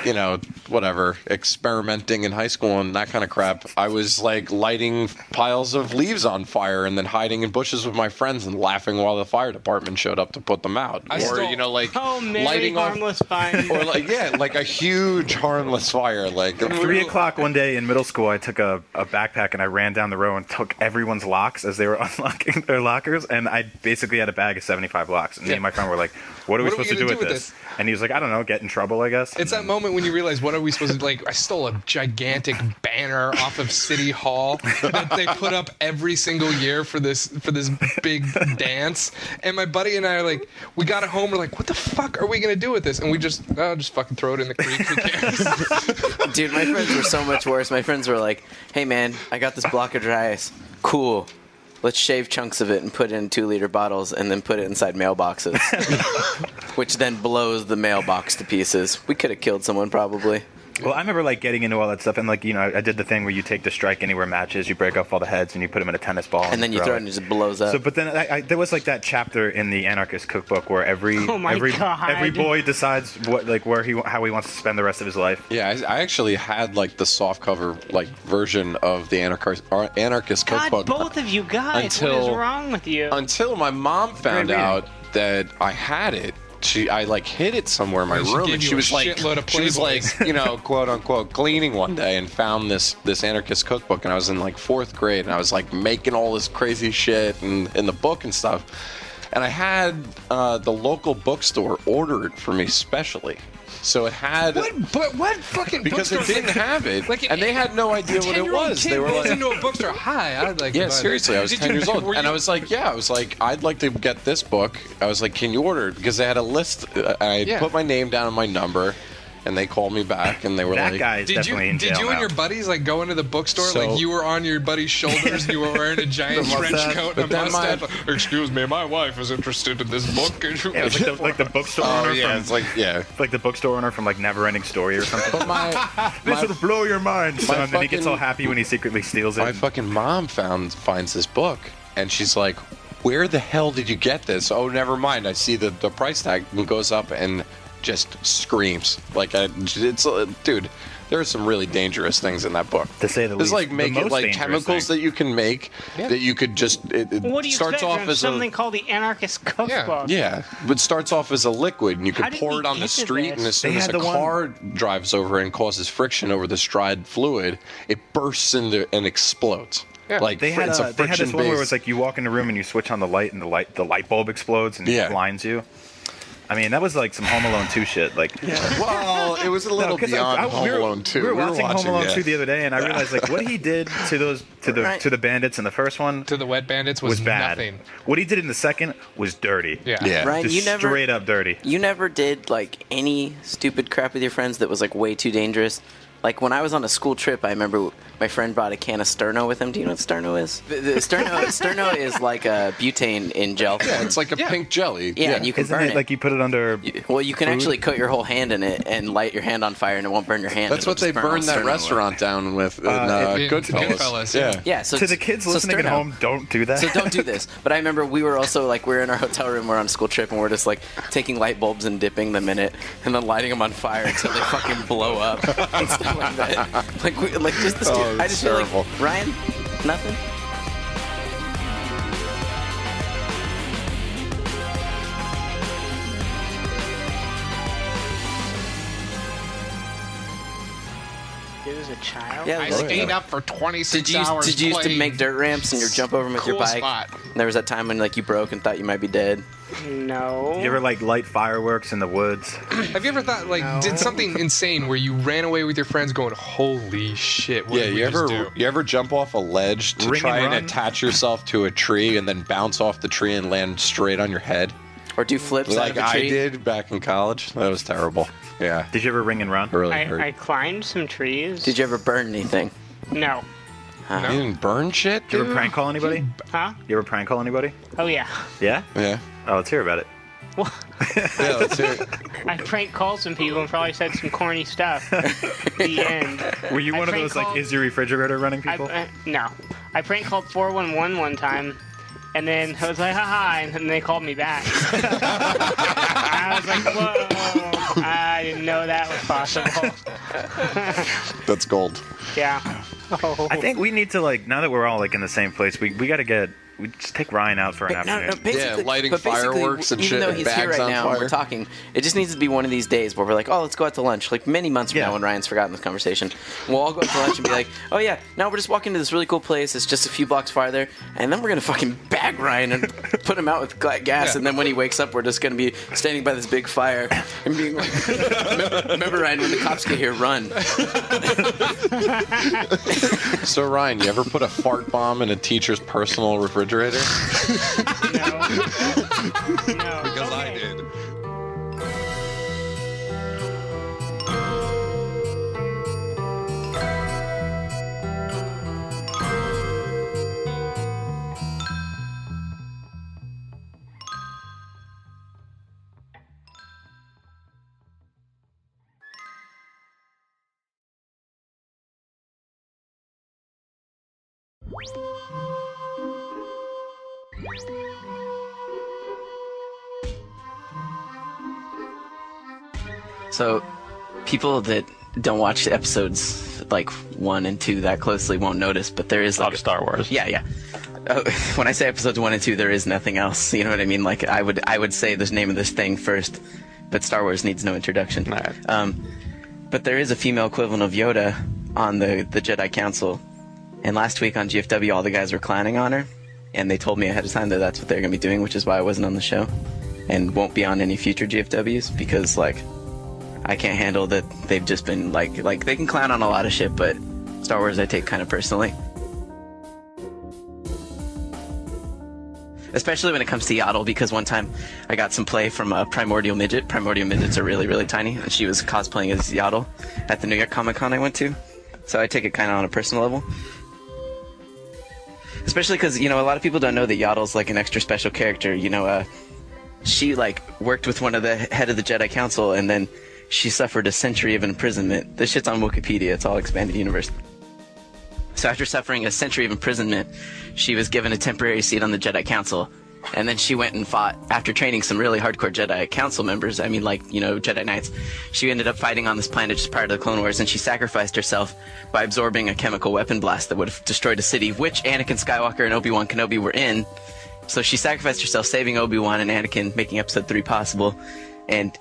whatever, experimenting in high school and that kind of crap. I was lighting piles of leaves on fire and then hiding in bushes with my friends and laughing while the fire department showed up to put them out. Lighting harmless fire. Or a huge harmless fire. At 3 o'clock one day in middle school, I took a backpack and I ran down the row and took everyone's locks as they were unlocking their lockers, and I basically had a bag of 75 locks. And me and my friend were like, what are we supposed to do with this? And he was like, I don't know, get in trouble, I guess. It's that moment when you realize, what are we supposed to I stole a gigantic banner off of City Hall that they put up every single year for this big dance. And my buddy and I are we got it home, we're like, what the fuck are we going to do with this? And we just fucking throw it in the creek, who cares? Dude, my friends were so much worse. My friends were like, hey man, I got this block of dry ice. Cool. Let's shave chunks of it and put it in 2-liter bottles and then put it inside mailboxes. Which then blows the mailbox to pieces. We could have killed someone probably. Well, I remember getting into all that stuff, and I did the thing where you take the Strike Anywhere matches, you break off all the heads, and you put them in a tennis ball, and then you throw it and it just blows up. So, but then there was that chapter in the Anarchist Cookbook where every boy decides how he wants to spend the rest of his life. Yeah, I actually had the softcover version of the Anarchist Cookbook. God, both of you guys, what is wrong with you? Until my mom found out that I had it. I hid it somewhere in my room, and she was quote unquote cleaning one day and found this Anarchist Cookbook, and I was in 4th grade, and I was making all this crazy shit in the book and stuff, and I had the local bookstore order it for me specially. So it had what fucking because it didn't have it, and they had no idea what it was. They were into a bookstore. Hi, I'd like. Yeah, seriously, I was 10 years old, and I was like, I'd like to get this book. I was like, can you order it? Because they had a list. I put my name down and my number, and they called me back, and they were like, Did you and your buddies like go into the bookstore? So- Like you were on your buddy's shoulders, and you were wearing a giant The trench mustache. coat But and a then my- mustache. Excuse me, my wife is interested in this book. Yeah, it's like the bookstore Oh, owner yeah, from it's like, yeah. like the bookstore owner from like Neverending Story or something. But this will blow your mind, son. And he gets all fucking- happy when he secretly steals it. My fucking mom finds this book, and she's like, "Where the hell did you get this?" Oh, never mind. I see the price tag and goes up and just screams like dude. There are some really dangerous things in that book. To say the It's least. like The making most like dangerous chemicals thing. that you can make that you could just. It What do you starts expect off from as something a called the Anarchist Cookbook? yeah, but starts off as a liquid, and you How can did pour we it on get the to street, this? and as They soon as had a the one- car drives over and causes friction over the stride fluid, it bursts into and explodes. Like they had it's a they had this one where it was friction-based. like you walk in the room and you switch on the light and the light bulb explodes and Yeah. it blinds you. I mean, that was like some Home Alone 2 shit. Like, Well, it was a little 'cause beyond we Home were- Alone 2. We were watching Home Alone yeah. 2 the other day, and I realized like what he did to those to the bandits in the first one, to the wet bandits, was bad. nothing. What he did in the second was dirty. Yeah. Ryan, Just you never straight up dirty. You never did like any stupid crap with your friends that was like way too dangerous. Like when I was on a school trip, I remember my friend brought a can of Sterno with him. Do you know what Sterno is? The Sterno is like a butane in gel. Yeah, it's like a pink jelly. Yeah, and you can Isn't burn it it. like you put it under? Well, you can food? actually coat your whole hand in it and light your hand on fire, and it won't burn your hand. That's It'll what they just burn all burned that Sterno away. restaurant down with in Goodfellas. yeah. Yeah, so to the kids so listening at Sterno. home, don't do that. So don't do this. But I remember we were also like we were in our hotel room, we're on a school trip, and we're just like taking light bulbs and dipping them in it, and then lighting them on fire until they fucking blow up and stuff like that. Like just the. Oh, I just that's feel like Ryan, nothing. Did as a child? Yeah, I look. stayed up for 26 hours. Did you used to playing make dirt ramps and you'd jump over them with your Cool bike? spot. And there was that time when like you broke and thought you might be dead. No. You ever like light fireworks in the woods? Have you ever thought like did something insane where you ran away with your friends going, "Holy shit! What Yeah, did we you just do?" ever jump off a ledge to Ring try and and run? attach yourself to a tree and then bounce off the tree and land straight on your head? Or do flips like out of a I tree? did back in college? That was terrible. Yeah. Did you ever ring and run? Really hurt. I climbed some trees. Did you ever burn anything? No. Huh. You didn't burn shit? Did you ever prank call anybody? Huh? You ever prank call anybody? Oh yeah. Yeah? Yeah. Oh, let's hear about it. Yeah, let's hear it. I prank called some people and probably said some corny stuff. The end. Were you I one of prank those like, called- is your refrigerator running people? No. I prank called 411 one time, and then I was like, haha, and then they called me back. I was like, whoa, I didn't know that was possible. That's gold. Yeah. Oh. I think we need to like now that we're all like in the same place, we got to we just take Ryan out for an afternoon. Basically, lighting but basically, fireworks and even shit though and he's here bags right on now and we're fire. talking, it just needs to be one of these days where we're like, oh, let's go out to lunch. Like many months from now when Ryan's forgotten this conversation. We'll all go out to lunch and be like, oh yeah, now we're just walking to this really cool place. It's just a few blocks farther. And then we're going to fucking bag Ryan and put him out with gas. Yeah. And then when he wakes up, we're just going to be standing by this big fire and being like, remember Ryan, when the cops get here, run. So Ryan, you ever put a fart bomb in a teacher's personal refrigerator? No. Because I did. So, people that don't watch episodes like 1 and 2 that closely won't notice, but there is like Star Wars. Yeah. When I say episodes 1 and 2, there is nothing else. You know what I mean? Like I would say the name of this thing first, but Star Wars needs no introduction. But there is a female equivalent of Yoda on the Jedi Council, and last week on GFW, all the guys were clowning on her, and they told me ahead of time that that's what they're going to be doing, which is why I wasn't on the show, and won't be on any future GFWs because like. I can't handle that they've just been like they can clown on a lot of shit, but Star Wars I take kind of personally. especially when it comes to Yaddle, because one time I got some play from a Primordial Midget. Primordial Midgets are really, really tiny, and she was cosplaying as Yaddle at the New York Comic Con I went to. So I take it kind of on a personal level. Especially because, a lot of people don't know that Yaddle's like an extra special character. She like worked with one of the head of the Jedi Council, and then she suffered a century of imprisonment. This shit's on Wikipedia. It's all expanded universe. So after suffering a century of imprisonment, she was given a temporary seat on the Jedi Council. And then she went and fought, after training some really hardcore Jedi Council members, Jedi Knights. She ended up fighting on this planet just prior to the Clone Wars, and she sacrificed herself by absorbing a chemical weapon blast that would have destroyed a city, which Anakin Skywalker and Obi-Wan Kenobi were in. So she sacrificed herself, saving Obi-Wan and Anakin, making Episode 3 possible, and,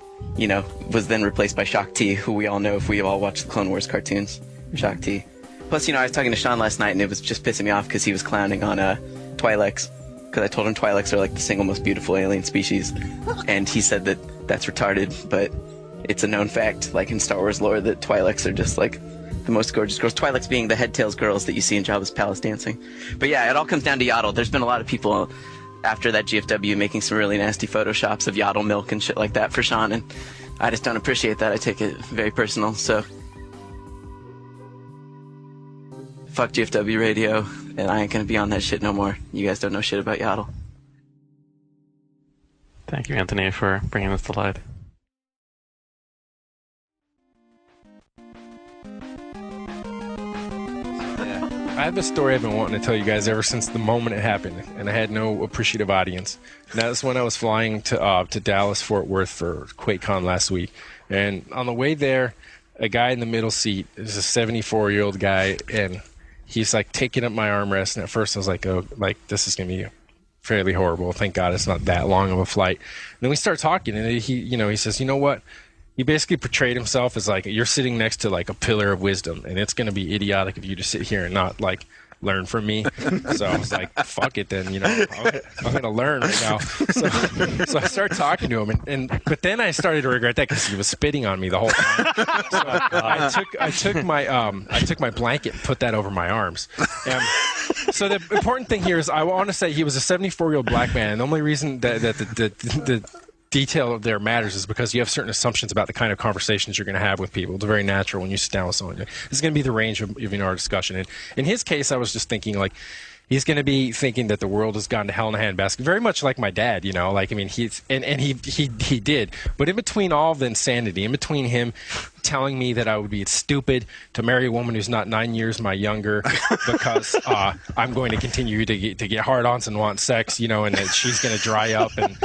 was then replaced by Shaak Ti, who we all know if we all watch the Clone Wars cartoons. Shaak Ti. Plus, I was talking to Sean last night, and it was just pissing me off because he was clowning on Twi'leks. Because I told him Twi'leks are like the single most beautiful alien species. And he said that that's retarded, but it's a known fact, like in Star Wars lore, that Twi'leks are just like the most gorgeous girls. Twi'leks being the head tails girls that you see in Jabba's palace dancing. But yeah, it all comes down to Yaddle. There's been a lot of people after that GFW making some really nasty photoshops of Yaddle milk and shit like that for Sean, and I just don't appreciate that. I take it very personal, so fuck GFW radio, and I ain't gonna be on that shit no more. You guys don't know shit about Yaddle. Thank you, Anthony, for bringing this to light. I have a story I've been wanting to tell you guys ever since the moment it happened, and I had no appreciative audience. And that's when I was flying to Dallas, Fort Worth for QuakeCon last week. And on the way there, a guy in the middle seat is a 74-year-old guy, and he's like taking up my armrest. And at first I was like, oh, like this is going to be fairly horrible. Thank God it's not that long of a flight. And then we start talking, and he says, you know what? He basically portrayed himself as like, you're sitting next to like a pillar of wisdom, and it's going to be idiotic of you to sit here and not like learn from me. So I was like, fuck it then, I'm going to learn right now. So I started talking to him, but then I started to regret that because he was spitting on me the whole time. So I took my blanket and put that over my arms. So the important thing here is I want to say he was a 74-year-old black man, and the only reason that the detail there matters is because you have certain assumptions about the kind of conversations you're going to have with people. It's very natural when you sit down with someone. This is going to be the range of our discussion. And in his case, I was just thinking like, he's going to be thinking that the world has gone to hell in a handbasket, very much like my dad, he did. But in between all the insanity, in between him telling me that I would be stupid to marry a woman who's not 9 years my younger because I'm going to continue to get hard-ons and want sex, and that she's going to dry up and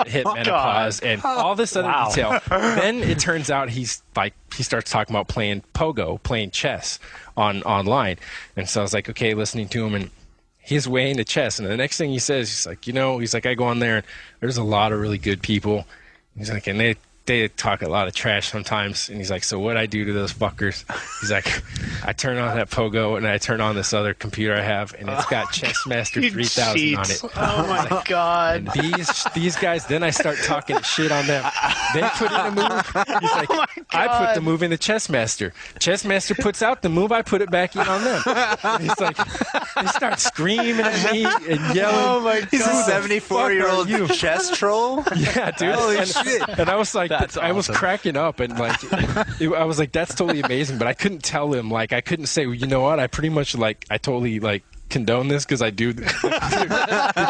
hit menopause and all this other detail. Then it turns out he starts talking about playing pogo, playing chess online. And so I was like, okay, listening to him, and he's way into chess, and the next thing he says, he's like, I go on there, and there's a lot of really good people. He's like, and they talk a lot of trash sometimes. And he's like, so what I do to those fuckers? He's like, I turn on that pogo, and I turn on this other computer I have, and it's got Chessmaster 3000 on it. Oh my god! And these guys. Then I start talking shit on them. They put in a move. He's like, I put the move in the Chessmaster. Chessmaster puts out the move. I put it back in on them. And he's like, they start screaming at me and yelling. Oh my god! He's a 74-year-old chess troll. Yeah, dude. Holy shit! And I was like, That's I was cracking up, and like, I was like, that's totally amazing. But I couldn't tell him, like, I couldn't say, well, you know what? I pretty much I totally condone this because I do the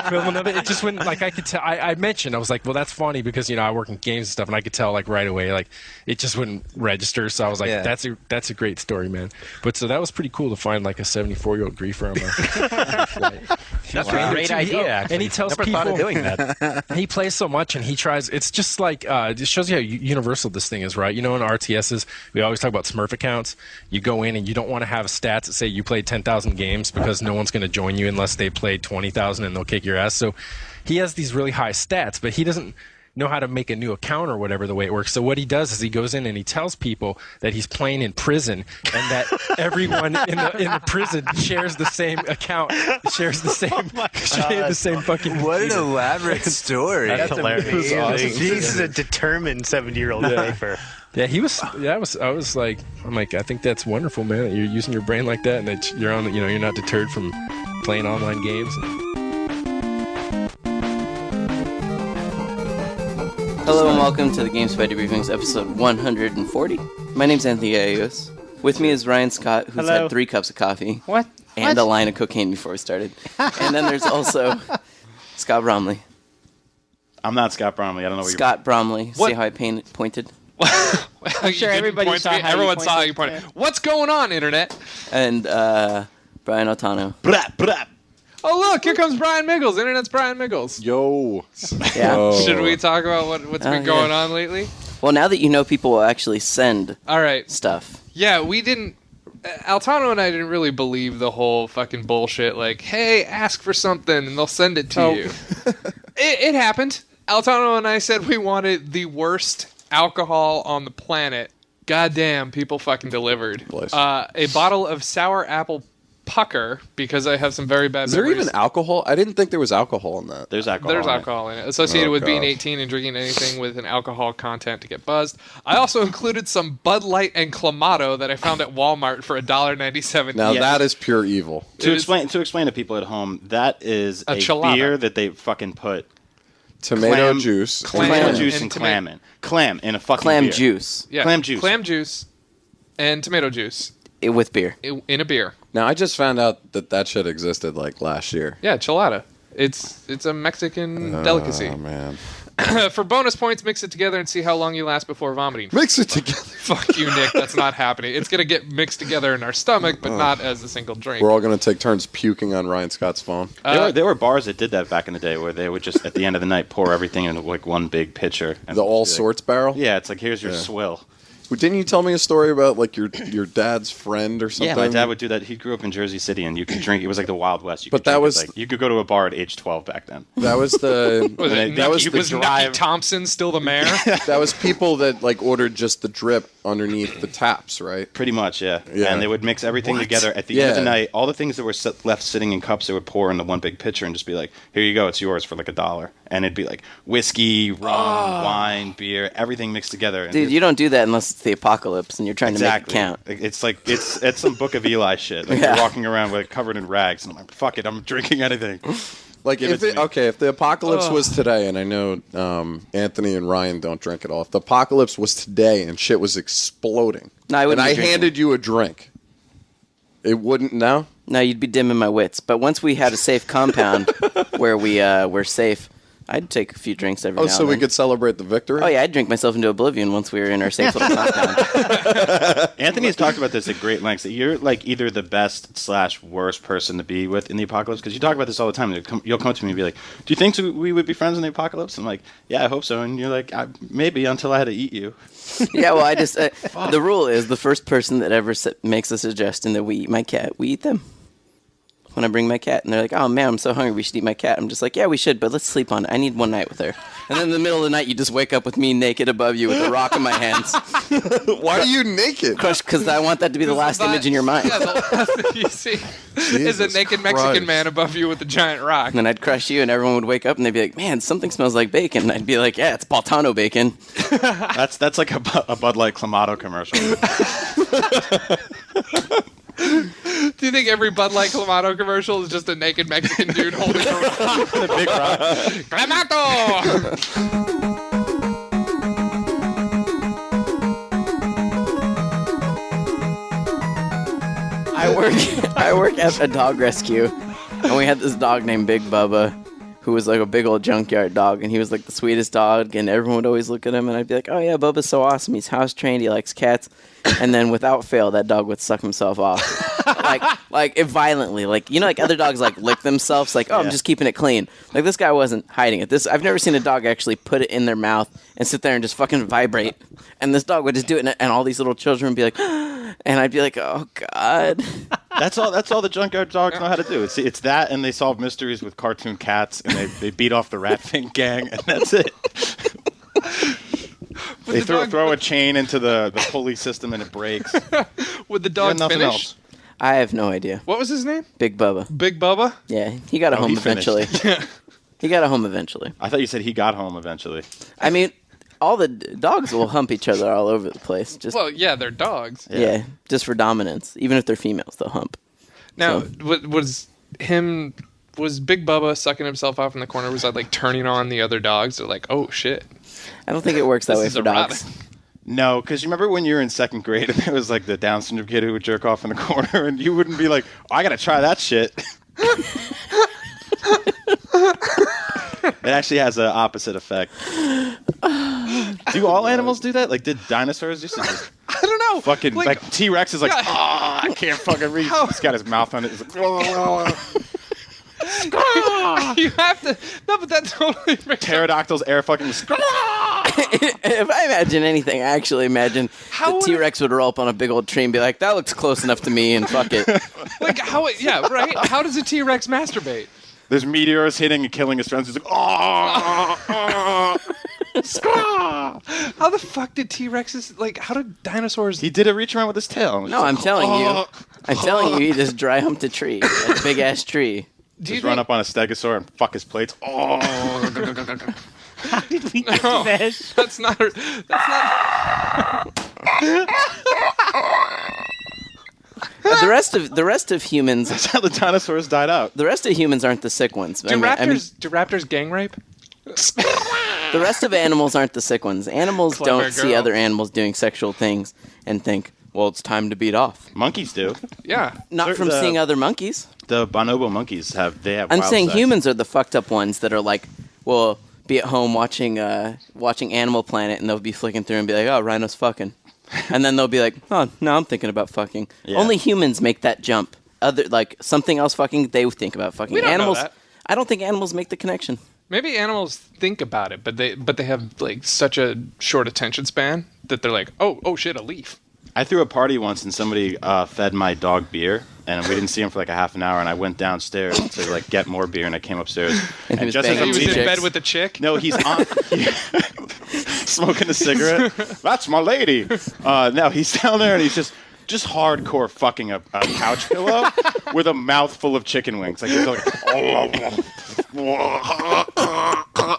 filming of it. It just wouldn't, I could tell. I mentioned, I was like, well, that's funny because I work in games and stuff, and I could tell right away, it just wouldn't register. So I was like, that's a great story, man. But so that was pretty cool to find a 74-year-old griefer on my flight. That's a great idea. Actually. And he tells Never people thought of doing that. He plays so much, and he tries. It's just it shows you how universal this thing is, right? In RTSs, we always talk about Smurf accounts. You go in and you don't want to have stats that say you played 10,000 games because no one's going to join you unless they played 20,000 and they'll kick your ass. So he has these really high stats, but he doesn't know how to make a new account or whatever the way it works. So what he does is he goes in and he tells people that he's playing in prison and that everyone in the prison shares the same account, shares the same fucking What an computer. elaborate story. That's hilarious. Awesome. He's a determined 70-year-old griefer. Yeah, he was. Yeah, I was like, I'm like, I think that's wonderful, man. That you're using your brain like that, and that you're on. You're not deterred from playing online games. welcome to the Gamespy Debriefings, episode 140. My name's Anthony Gallegos. With me is Ryan Scott, who's Hello. had 3 cups of coffee. What? And a line of cocaine before we started. And then there's also Scott Bromley. I'm not Scott Bromley. I don't know what Scott Bromley. What? See how I pointed? I'm sure everybody saw how you Everyone saw how pointed. you pointed. What's going on, Internet? And Brian Otano. Oh, look, here comes Brian Miggles. Internet's Brian Miggles. Yo. Yeah. Should we talk about what's been going on lately? Well, now that you know people will actually send stuff. Yeah, we didn't... Altano and I didn't really believe the whole fucking bullshit, like, hey, ask for something and they'll send it to you. It happened. Altano and I said we wanted the worst alcohol on the planet. Goddamn, people fucking delivered. A bottle of sour apple pucker, because I have some very bad Is there memories. even alcohol? I didn't think there was alcohol in that. There's alcohol. There's alcohol in it, associated with being 18 and drinking anything with an alcohol content to get buzzed. I also included some Bud Light and Clamato that I found at Walmart for $1.97. Now that is pure evil. To explain to people at home, that is a chelada. beer that they fucking put Tomato juice. clam juice, and clam in. Clam in a fucking Clam beer. juice. Yeah, clam juice. Clam juice and tomato juice. With beer. In a beer. Now, I just found out that shit existed like last year. Yeah, chelada. It's a Mexican delicacy. Oh, man. For bonus points, mix it together and see how long you last before vomiting. Mix it together. Fuck you, Nick. That's not happening. It's going to get mixed together in our stomach, but not as a single drink. We're all going to take turns puking on Ryan Scott's phone. There were bars that did that back in the day, where they would just at the end of the night pour everything in like one big pitcher. And The all sorts barrel? Yeah, it's like here's your swill. Well, didn't you tell me a story about like your dad's friend or something? Yeah, my dad would do that. He grew up in Jersey City, and you could drink. It was like the Wild West. You But could that drink was- it, like, you could go to a bar at age 12 back then. That was the Was it that was Nucky, the was Nucky Thompson still the mayor? That was people that like ordered just the drip underneath the taps, right? Pretty much, yeah. Yeah. And they would mix everything What? together at the end of the Yeah. night. All the things that were left sitting in cups, they would pour in the one big pitcher and just be like, "Here you go, it's yours for like $1." And it'd be like whiskey, rum, wine, beer, everything mixed together. And Dude, you don't do that unless it's the apocalypse and you're trying to make it count. It's like it's some Book of Eli shit. Like Yeah. you're walking around with covered in rags, and I'm like, "Fuck it, I'm drinking anything." Like Give if it to me. if the apocalypse Ugh. was today, and I know Anthony and Ryan don't drink at all. If the apocalypse was today and shit was exploding, No, I wouldn't and be I drinking. handed you a drink, it wouldn't now. No, you'd be dimming my wits. But once we had a safe compound where we were safe, I'd take a few drinks every Oh, now so and we then. could celebrate the victory? Oh, yeah, I'd drink myself into oblivion once we were in our safe little compound. Anthony has talked about this at great lengths. That you're like either the best / worst person to be with in the apocalypse, because you talk about this all the time. You'll come to me and be like, "Do you think we would be friends in the apocalypse?" I'm like, "Yeah, I hope so." And you're like, "Maybe until I had to eat you." Yeah, well, I just... the rule is the first person that ever makes a suggestion that we eat my cat, we eat them. When I bring my cat, and they're like, "Oh man, I'm so hungry, we should eat my cat." I'm just like, "Yeah, we should, but let's sleep on it. I need one night with her." And then in the middle of the night, you just wake up with me naked above you with a rock in my hands. Why are you naked? Because I want that to be the last image in your mind. Yeah, you see, is a naked Mexican man above you with a giant rock. And then I'd crush you, and everyone would wake up, and they'd be like, "Man, something smells like bacon." And I'd be like, "Yeah, it's Baltano bacon." That's like a Bud Light Clamato commercial. Do you think every Bud Light Clamato commercial is just a naked Mexican dude holding a rock? A big rock. Clamato! I work at a dog rescue, and we had this dog named Big Bubba, who was like a big old junkyard dog, and he was like the sweetest dog, and everyone would always look at him, and I'd be like, "Oh yeah, Bubba's so awesome. He's house trained. He likes cats." And then without fail, that dog would suck himself off, like violently, like like other dogs like lick themselves, like, "Oh, I'm just keeping it clean." Like this guy wasn't hiding it. I've never seen a dog actually put it in their mouth and sit there and just fucking vibrate. And this dog would just do it, and all these little children would be like, and I'd be like, "Oh God." That's all the junkyard dogs know how to do. It's that, and they solve mysteries with cartoon cats, and they beat off the Rat Fink gang, and that's it. They throw a chain into the pulley system, and it breaks. Would the dog nothing finish? else. I have no idea. What was his name? Big Bubba. Big Bubba? Yeah, he got a home he finished. eventually. He got a home eventually. I thought you said he got home eventually. I mean, all the dogs will hump each other all over the place. Just Well, yeah, they're dogs. yeah, just for dominance. Even if they're females, they'll hump. Now, So- was him was Big Bubba sucking himself off in the corner? Was that like turning on the other dogs? They're like, oh shit. I don't think it works that This way is for dogs. erotic. No, because you remember when you were in second grade and there was like the Down syndrome kid who would jerk off in the corner and you wouldn't be like, oh, I gotta try that shit. It actually has an opposite effect. Do all animals do that? Like, did dinosaurs used to just... I don't know. Fucking, like T-Rex is like, Yeah. I can't fucking reach. He's got his mouth on it. He's like, You have to. No, but that totally makes pterodactyls air fucking... If I imagine anything, I actually imagine the T-Rex would roll up on a big old tree and be like, that looks close enough to me, and fuck it. Like, how, yeah, right? How does a T-Rex masturbate? There's meteors hitting and killing his friends. He's like, oh! How the fuck did T-Rexes, like, how did dinosaurs... He did a reach around with his tail. No, I'm telling you. I'm telling you, he just dry humped a tree. A big-ass tree. Just run up on a stegosaur and fuck his plates. Oh! How did we get to this? That's not... The rest of humans... That's how the dinosaurs died out. The rest of humans aren't the sick ones. Do raptors gang rape? The rest of animals aren't the sick ones. Animals Clever don't see girl. other animals doing sexual things and think, well, it's time to beat off. Monkeys do. Yeah. Not from seeing other monkeys. The bonobo monkeys have I'm wild saying sex. humans are the fucked up ones that are like, well, be at home watching Animal Planet, and they'll be flicking through and be like, oh, rhino's fucking. And then they'll be like, oh, no, I'm thinking about fucking. Yeah. Only humans make that jump. Other like something else fucking, they think about fucking. We don't know Animals, that. I don't think animals make the connection. Maybe animals think about it, but they have like such a short attention span that they're like, oh shit, a leaf. I threw a party once and somebody fed my dog beer, and we didn't see him for like a half an hour. And I went downstairs to like get more beer, and I came upstairs. And he was just as banging I'm He was in leaving, bed with a chick. no, he's on smoking a cigarette. That's my lady. No, he's down there and he's just hardcore fucking a couch pillow with a mouthful of chicken wings. Like he's like,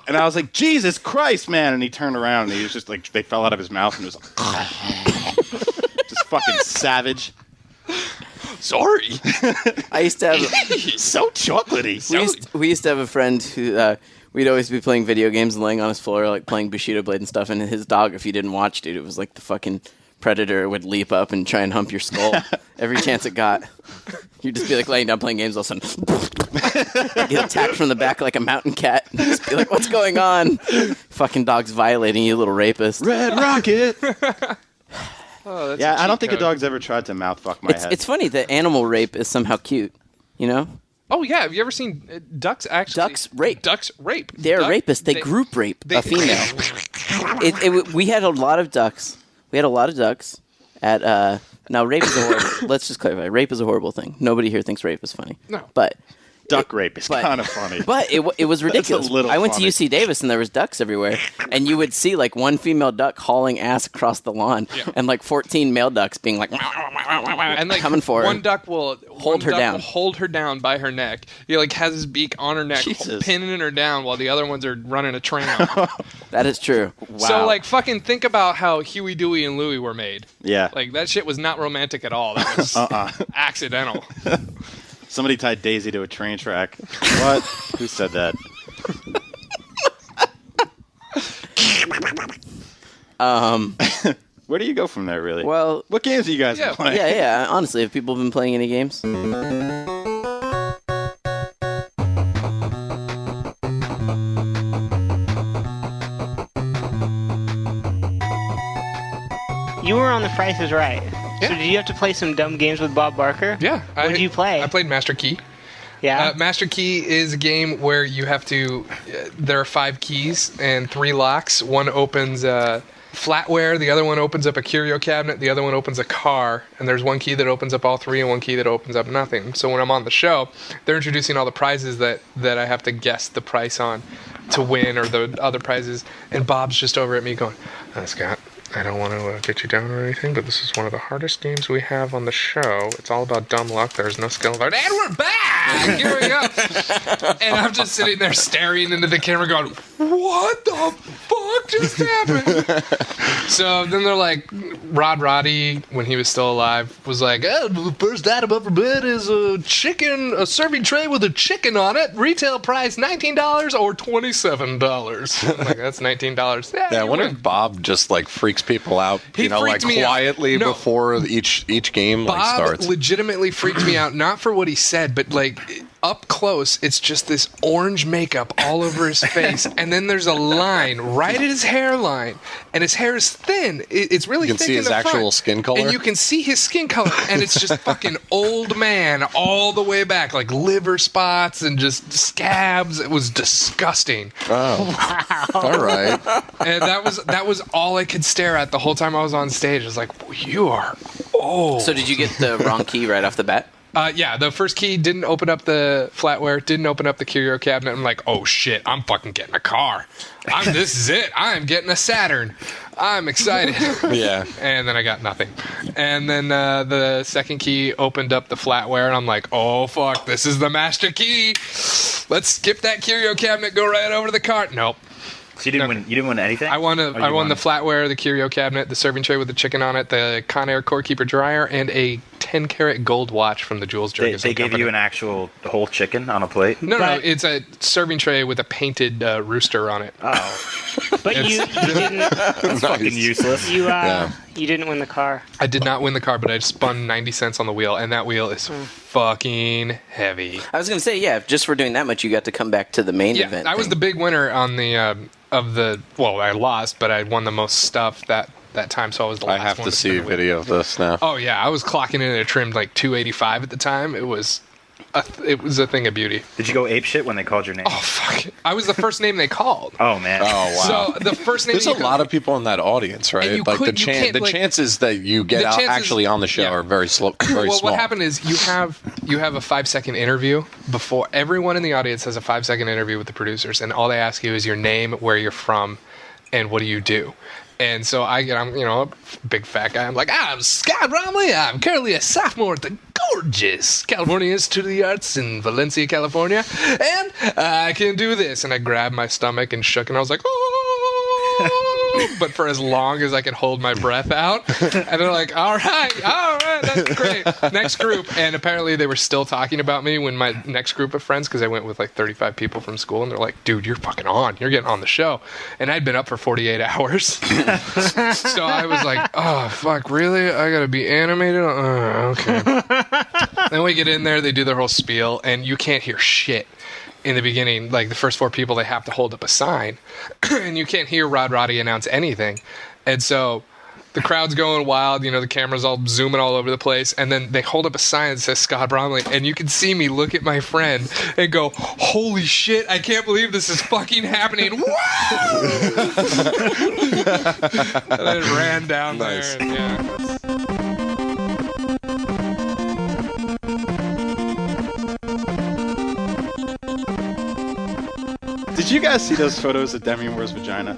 and I was like, Jesus Christ, man! And he turned around and he was just like, they fell out of his mouth and it was like, just fucking savage. Sorry. I used to have so chocolatey. we used to have a friend who we'd always be playing video games and laying on his floor like playing Bushido Blade and stuff. And his dog, if you didn't watch, dude, it was like the fucking predator would leap up and try and hump your skull every chance it got. You'd just be like laying down playing games, all of a sudden get attacked from the back like a mountain cat. And just be like, what's going on? Fucking dog's violating you, little rapist. Red Rocket. Oh, that's Yeah, a I don't cheat think a code. dog's ever tried to mouth fuck my head. It's funny that animal rape is somehow cute, you know? Oh yeah, have you ever seen ducks actually? Ducks rape. Ducks rape. They're rapists. They group rape a female. We had a lot of ducks. At now rape is a horrible. Let's just clarify. Rape is a horrible thing. Nobody here thinks rape is funny. No. But Duck rape is kind of funny. But it was ridiculous. little I went funny. to UC Davis and there was ducks everywhere, and you would see like one female duck hauling ass across the lawn, and like 14 male ducks being like, and like coming for her. one duck will Hold her down. Will hold her down by her neck. He like has his beak on her neck, Jesus. pinning her down, while the other ones are running a train on her. That is true. So like fucking think about how Huey, Dewey, and Louie were made. Yeah. Like that shit was not romantic at all. That was accidental. Somebody tied Daisy to a train track. What? Who said that? Where do you go from there, really? Well, what games are you guys playing? Yeah. Honestly, have people been playing any games? You were on The Price is Right. So did you have to play some dumb games with Bob Barker? Yeah. What did you play? I played Master Key. Yeah. Master Key is a game where you have to. There are 5 keys and 3 locks. One opens flatware, the other one opens up a curio cabinet, the other one opens a car, and there's one key that opens up all 3 and one key that opens up nothing. So when I'm on the show, they're introducing all the prizes that I have to guess the price on to win, or the other prizes. And Bob's just over at me going, Scott, I don't want to get you down or anything, but this is one of the hardest games we have on the show. It's all about dumb luck. There's no skill involved. And we're back! Here we go. And I'm just sitting there staring into the camera going, what the fuck fuck just happened? So then they're like, Rod Roddy, when he was still alive, was like, oh, the first item up for bid is a serving tray with a chicken on it. Retail price $19 or $27. I'm like, that's $19. Yeah, I wonder if Bob just like freaks people out, He like freaked me out. quietly No. before each game Bob starts. legitimately freaked me out, not for what he said, but like up close, it's just this orange makeup all over his face, and then there's a line right at his hairline, and his hair is thin. It's really You can thick see in his the actual front, skin color? and you can see his skin color, and it's just fucking old man all the way back, like liver spots and just scabs. It was disgusting. Oh, all right. And that was all I could stare at the whole time I was on stage. I was like, you are old. So did you get the wrong key right off the bat? Yeah, the first key didn't open up the flatware, didn't open up the curio cabinet. I'm like, oh shit, I'm fucking getting a car. This is it. I'm getting a Saturn. I'm excited. Yeah. And then I got nothing. And then the second key opened up the flatware, and I'm like, oh fuck, this is the master key. Let's skip that curio cabinet, go right over to the cart. Nope. So you didn't win. You didn't win anything. I won the flatware, the curio cabinet, the serving tray with the chicken on it, the Conair Core Keeper dryer, and a 10-karat gold watch from the Jules Jurgensen They gave Company. you an actual whole chicken on a plate. No, it's a serving tray with a painted rooster on it. Oh, But you didn't. that's fucking useless. You didn't win the car. I did not win the car, but I spun 90 cents on the wheel, and that wheel is fucking heavy. I was going to say, yeah, if just for doing that much, you got to come back to the main event. I was the big winner on the I lost, but I won the most stuff that time, so I was the last one. I have to see a video of this now. Oh yeah, I was clocking in at a trimmed like 285 at the time. It was a thing of beauty. Did you go ape shit when they called your name? Oh fuck! I was the first name they called. Oh man! Oh wow! So the first name. There's a lot of people in that audience, right? Like the chances that you get out actually on the show are very slow, very well, small. what happened is you have a 5-second interview before everyone in the audience has a 5-second interview with the producers, and all they ask you is your name, where you're from, and what do you do. And so I'm a big fat guy. I'm like, I'm Scott Bromley. I'm currently a sophomore at the gorgeous California Institute of the Arts in Valencia, California. And I can do this. And I grabbed my stomach and shook, and I was like, oh. But for as long as I could hold my breath out. And they're like, all right, that's great. Next group. And apparently they were still talking about me when my next group of friends, because I went with like 35 people from school, and they're like, dude, you're fucking on. You're getting on the show. And I'd been up for 48 hours. So I was like, oh, fuck, really? I got to be animated? Okay. Then we get in there, they do their whole spiel, and you can't hear shit. In the beginning, like the first 4 people, they have to hold up a sign, and you can't hear Rod Roddy announce anything. And so the crowd's going wild, the camera's all zooming all over the place, and then they hold up a sign that says Scott Bromley, and you can see me look at my friend and go, holy shit, I can't believe this is fucking happening. And I ran down there. And, yeah. Did you guys see those photos of Demi Moore's vagina?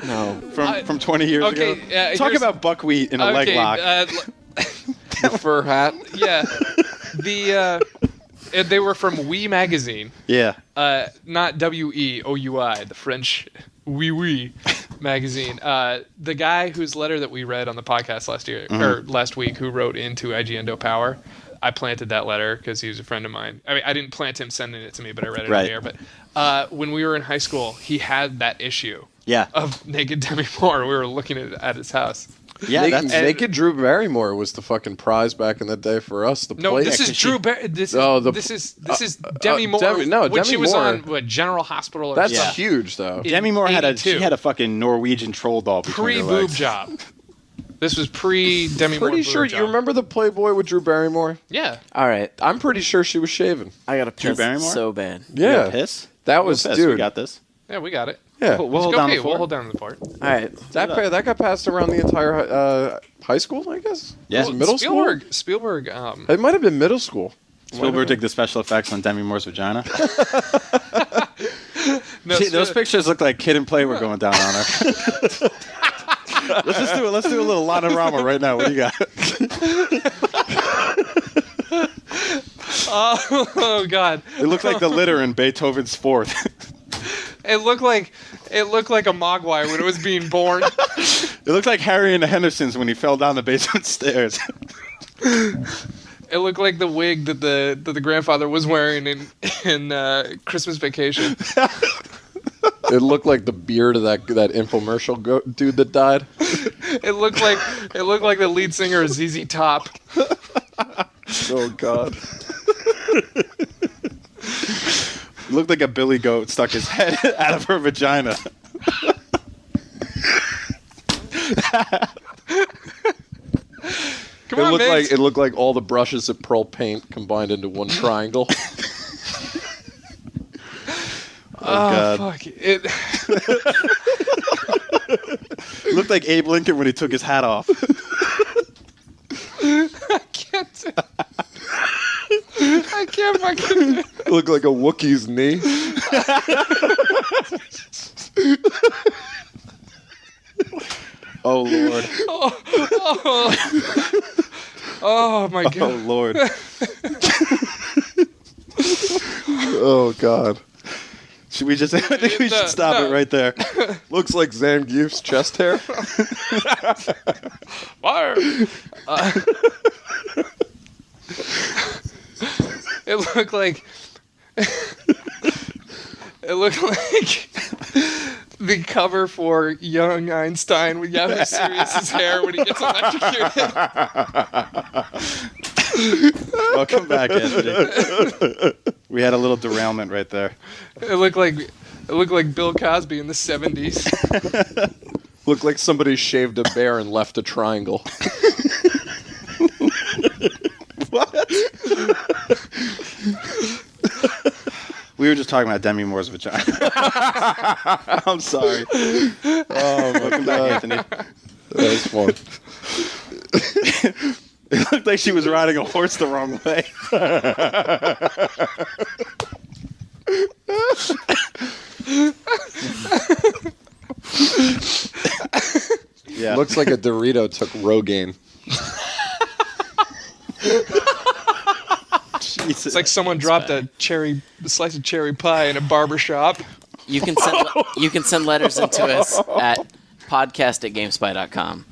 No. From 20 years ago? Talk about buckwheat in a leg lock. The fur hat. Yeah. They were from Oui Magazine. Yeah. Not WEOUI, the French Oui magazine. The guy whose letter that we read on the podcast last week, who wrote into Igendo Power, I planted that letter because he was a friend of mine. I mean, I didn't plant him sending it to me, but I read it on the air. But when we were in high school, he had that issue of naked Demi Moore. We were looking at his house. Yeah, naked Drew Barrymore was the fucking prize back in the day for us. This is Drew Barrymore. This is Demi Moore. When she was on General Hospital. Or That's huge, though. Demi Moore had a fucking Norwegian troll doll between her legs. Pre-boob job. This was pre-Demi Moore. Pretty sure. You remember the Playboy with Drew Barrymore? Yeah. All right. I'm pretty sure she was shaven. I got to piss so bad. Yeah. You got piss? That was, dude. We got this. Yeah, we got it. Yeah. We'll hold down the fort. We'll hold down the fort. All right. That got passed around the entire high school, I guess? Yeah. Was it middle school? Spielberg. It might have been middle school. Spielberg did the special effects on Demi Moore's vagina. See, those pictures look like Kid and Play were going down on her. Let's do a little Lana-rama right now. What do you got? Oh God! It looked like the litter in Beethoven's Fourth. It looked like It looked like a Mogwai when it was being born. It looked like Harry and the Hendersons when he fell down the basement stairs. It looked like the wig that the grandfather was wearing in Christmas Vacation. It looked like the beard of that infomercial dude that died. It looked like the lead singer of ZZ Top. Oh God. It looked like a billy goat stuck his head out of her vagina. It looked like all the brushes of pearl paint combined into one triangle. Oh, fuck. It looked like Abe Lincoln when he took his hat off. I can't fucking. It looked like a Wookiee's knee. Oh Lord. Oh my God. Oh Lord. Oh God. Should we just? I think we should stop it right there. Looks like Zangief's chest hair. Fire. It looked like. It looked like the cover for Young Einstein with Yahoo Serious's hair when he gets electrocuted. Welcome back, Anthony. We had a little derailment right there. It looked like Bill Cosby in the 70s. Looked like somebody shaved a bear and left a triangle. What? We were just talking about Demi Moore's vagina. I'm sorry. Oh, welcome back, Anthony. That was fun. It looked like she was riding a horse the wrong way. Yeah. Looks like a Dorito took Rogaine. Jesus. It's like someone dropped a slice of cherry pie in a barber shop. You can send letters into us at podcast@gamespy.com.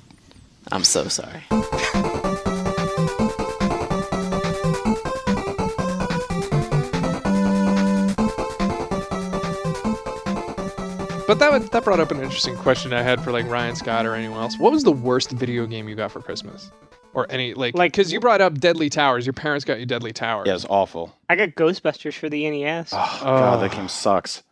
I'm so sorry. But that brought up an interesting question I had for like Ryan Scott or anyone else. What was the worst video game you got for Christmas? Or any like because you brought up Deadly Towers. Your parents got you Deadly Towers. Yeah, it was awful. I got Ghostbusters for the NES. Oh, God, that game sucks.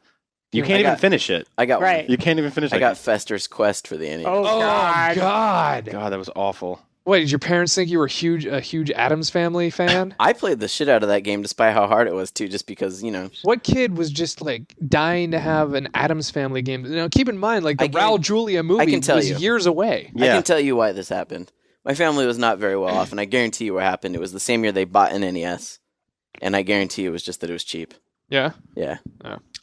You can't even finish it. I got Right. one. You can't even finish it. I got Fester's Quest for the NES. Oh, God. God. God, that was awful. Wait, did your parents think you were a huge Addams Family fan? I played the shit out of that game despite how hard it was too, just because, you know. What kid was just like dying to have an Addams Family game? You know, keep in mind, like the Raul Julia movie was years away. I can tell you why this happened. My family was not very well off, and I guarantee you what happened. It was the same year they bought an NES, and I guarantee it was just that it was cheap. Yeah? Yeah.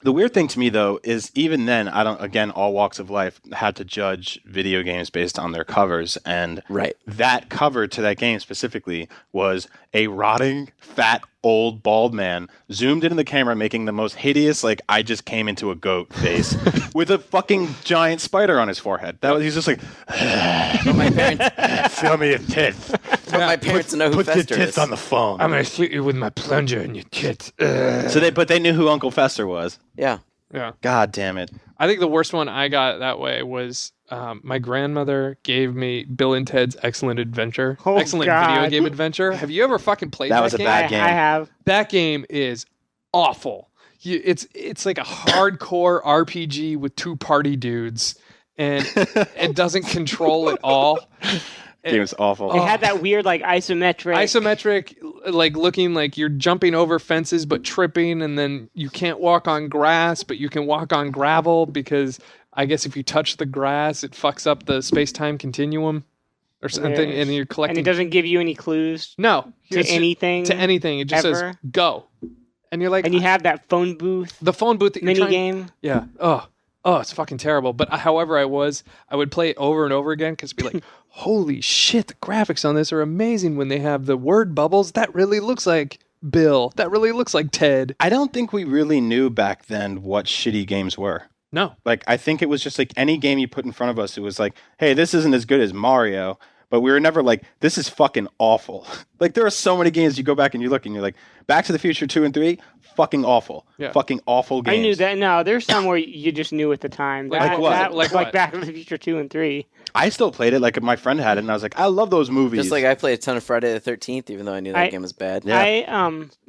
The weird thing to me, though, is even then, again, all walks of life had to judge video games based on their covers. And that cover to that game specifically was a rotting, fat, old, bald man zoomed into the camera making the most hideous, like, I just came into a goat face with a fucking giant spider on his forehead. He's just like, my parents, show me your tits. But my parents know who Put Fester your tits is. on the phone. I'm going to shoot you with my plunger in your tit. But they knew who Uncle Fester was. Yeah. Yeah. God damn it. I think the worst one I got that way was my grandmother gave me Bill and Ted's Excellent Adventure. Oh, Excellent God. video game adventure. Have you ever fucking played that That was a game? bad game. I have. That game is awful. It's like a hardcore RPG with two party dudes, and it doesn't control at all. Game was awful. It had that weird, like, isometric, like looking like you're jumping over fences but tripping, and then you can't walk on grass, but you can walk on gravel because I guess if you touch the grass, it fucks up the space-time continuum or something, and you're collecting. And it doesn't give you any clues. No, to anything. To anything, it just ever. says go, and you're like, and you have that phone booth. The phone booth that you're mini trying- game. Yeah. Oh, it's fucking terrible. But however I would play it over and over again because it'd be like, holy shit, the graphics on this are amazing when they have the word bubbles. That really looks like Bill. That really looks like Ted. I don't think we really knew back then what shitty games were. No. Like, I think it was just like any game you put in front of us, it was like, hey, this isn't as good as Mario. But we were never like, this is fucking awful. Like, there are so many games you go back and you look and you're like, Back to the Future 2 and 3, fucking awful. Yeah. Fucking awful games. I knew that. No, there's some where you just knew at the time. Like what? Like Back to the Future 2 and 3. I still played it. Like, my friend had it, and I was like, I love those movies. Just like I played a ton of Friday the 13th, even though I knew that game was bad. Yeah.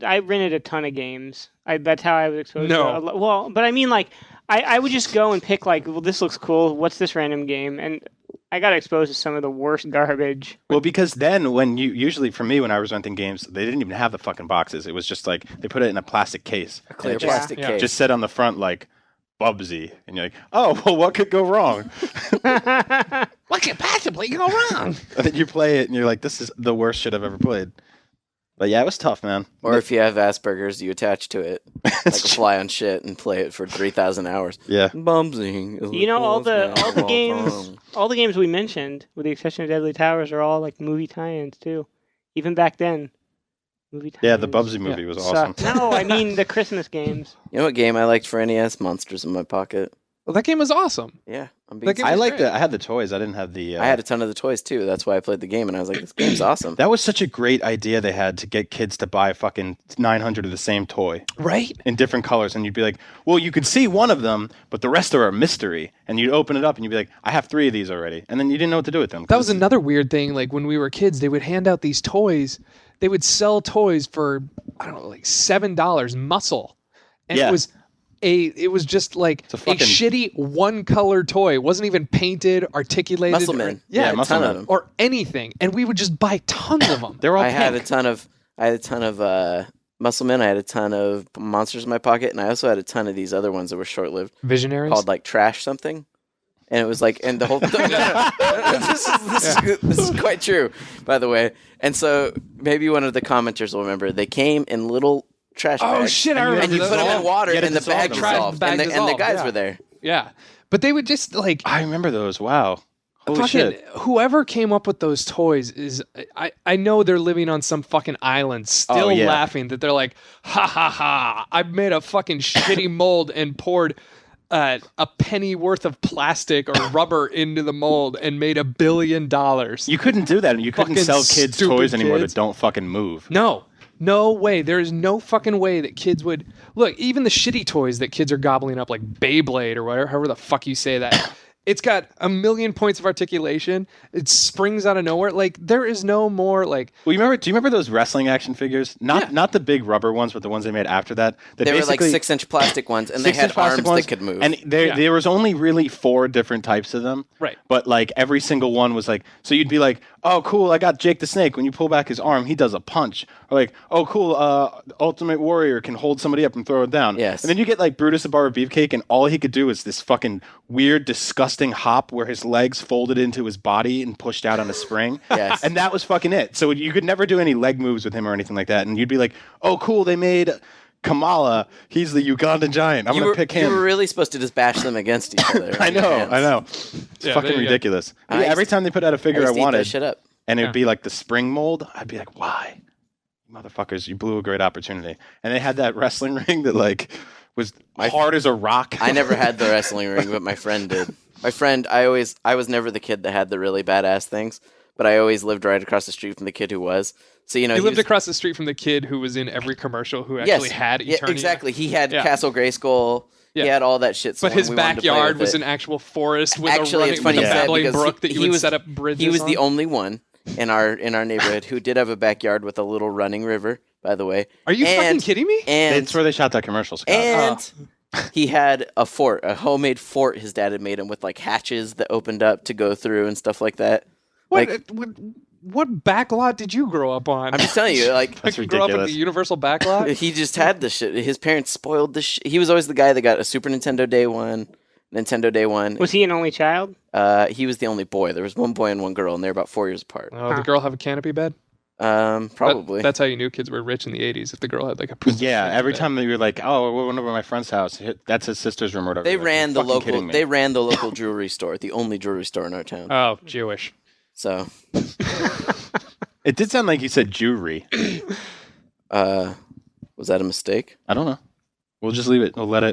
I rented a ton of games. That's how I was exposed No. to it. Well, but I mean, like, I would just go and pick, like, well, this looks cool. What's this random game? And I got exposed to some of the worst garbage. Well, because then usually for me when I was renting games, they didn't even have the fucking boxes. It was just like they put it in a plastic case. A clear And plastic case. Just said on the front like Bubsy. And you're like, oh, well, what could go wrong? What could possibly go wrong? And then you play it and you're like, this is the worst shit I've ever played. But yeah, it was tough, man. Or if you have Asperger's, you attach to it like a fly on shit and play it for 3,000 hours. Yeah. Bumsing. You know, all the games we mentioned, with the exception of Deadly Towers, are all like movie tie-ins too. Even back then, movie tie-ins. Yeah, the Bubsy movie was awesome. No, I mean the Christmas games. You know what game I liked for NES? Monsters in My Pocket. Well, that game was awesome. Yeah, I liked it. I had the toys. I didn't have the. I had a ton of the toys too. That's why I played the game, and I was like, "This game's awesome." That was such a great idea they had to get kids to buy fucking 900 of the same toy, right? In different colors, and you'd be like, "Well, you could see one of them, but the rest are a mystery." And you'd open it up, and you'd be like, "I have 3 of these already," and then you didn't know what to do with them. That was another weird thing. Like when we were kids, they would hand out these toys. They would sell toys for I don't know, like $7 muscle, and Yeah. it was just like a shitty one color toy. It wasn't even painted, articulated. Muscle Men. Or, yeah, Muscle Men. or anything. And we would just buy tons of them. They're all I had a ton of Muscle Men. I had a ton of Monsters in My Pocket, and I also had a ton of these other ones that were short lived. Visionaries called like Trash something. And it was like, and the whole this is quite true, by the way. And so maybe one of the commenters will remember they came in little trash bags. Oh shit! I remember. And you put them in water, and the bag dissolved, and the guys were there. Yeah, but they would just like. I remember those. Wow. Holy shit. Whoever came up with those toys is, I know they're living on some fucking island still laughing that they're like, ha ha ha, I made a fucking shitty mold and poured a penny worth of plastic or rubber into the mold and made $1 billion. You couldn't do that. You couldn't Fucking sell kids stupid toys anymore kids. that don't fucking move. No way. There is no fucking way that kids would look. Even the shitty toys that kids are gobbling up, like Beyblade or whatever, however the fuck you say that. It's got 1 million points of articulation. It springs out of nowhere. Like there is no more like. Well, do you remember those wrestling action figures? Not the big rubber ones, but the ones they made after that. They were like 6-inch plastic ones, and they had arms that could move. And there was only really 4 different types of them. Right. But like every single one was like, so you'd be like, oh cool, I got Jake the Snake. When you pull back his arm, he does a punch. Or like, oh cool, Ultimate Warrior can hold somebody up and throw it down. Yes. And then you get like Brutus the Barber Beefcake, and all he could do is this fucking weird, disgusting hop where his legs folded into his body and pushed out on a spring. Yes. And that was fucking it. So you could never do any leg moves with him or anything like that. And you'd be like, oh cool, they made Kamala. He's the Ugandan giant. I'm going to pick him. You were really supposed to just bash them against each other. I know. It's fucking ridiculous. I used Every time they put out a figure I used to eat that wanted, shit up. and it'd be like the spring mold, I'd be like, why? Motherfuckers, you blew a great opportunity. And they had that wrestling ring that like was hard as a rock. I never had the wrestling ring, but my friend did. My friend, I was never the kid that had the really badass things, but I always lived right across the street from the kid who was. So you lived across the street from the kid who was in every commercial who actually had Eternia. Yeah, exactly. He had Castle Grayskull. Yeah. He had all that shit. So but his when we wanted to play backyard with was it- an actual forest with Actually, it's funny with a you said babbling because brook that you he would was- set up bridges He was on. the only one in our neighborhood who did have a backyard with a little running river. By the way, Are you fucking kidding me? And That's where they shot that commercial, Scott. and he had a fort, a homemade fort. His dad had made him with like hatches that opened up to go through and stuff like that. What backlot did you grow up on? I'm just telling you, like, Like, you grew up in the Universal backlot? He just had the shit. His parents spoiled the shit. He was always the guy that got a Super Nintendo Day One, Nintendo Day One. Was he an only child? He was the only boy. There was one boy and one girl, and they're about 4 years apart. Oh, the girl have a canopy bed? Probably. That's how you knew kids were rich in the 80s, if the girl had like a Yeah, every time you were like, oh, we went over to my friend's house. That's his sister's room or whatever. They You're like, ran "You're the fucking kidding local. me." They ran the local jewelry store, the only jewelry store in our town. Oh, Jewish. So It did sound like you said jewelry. Was that a mistake? I don't know. We'll just leave it. We'll let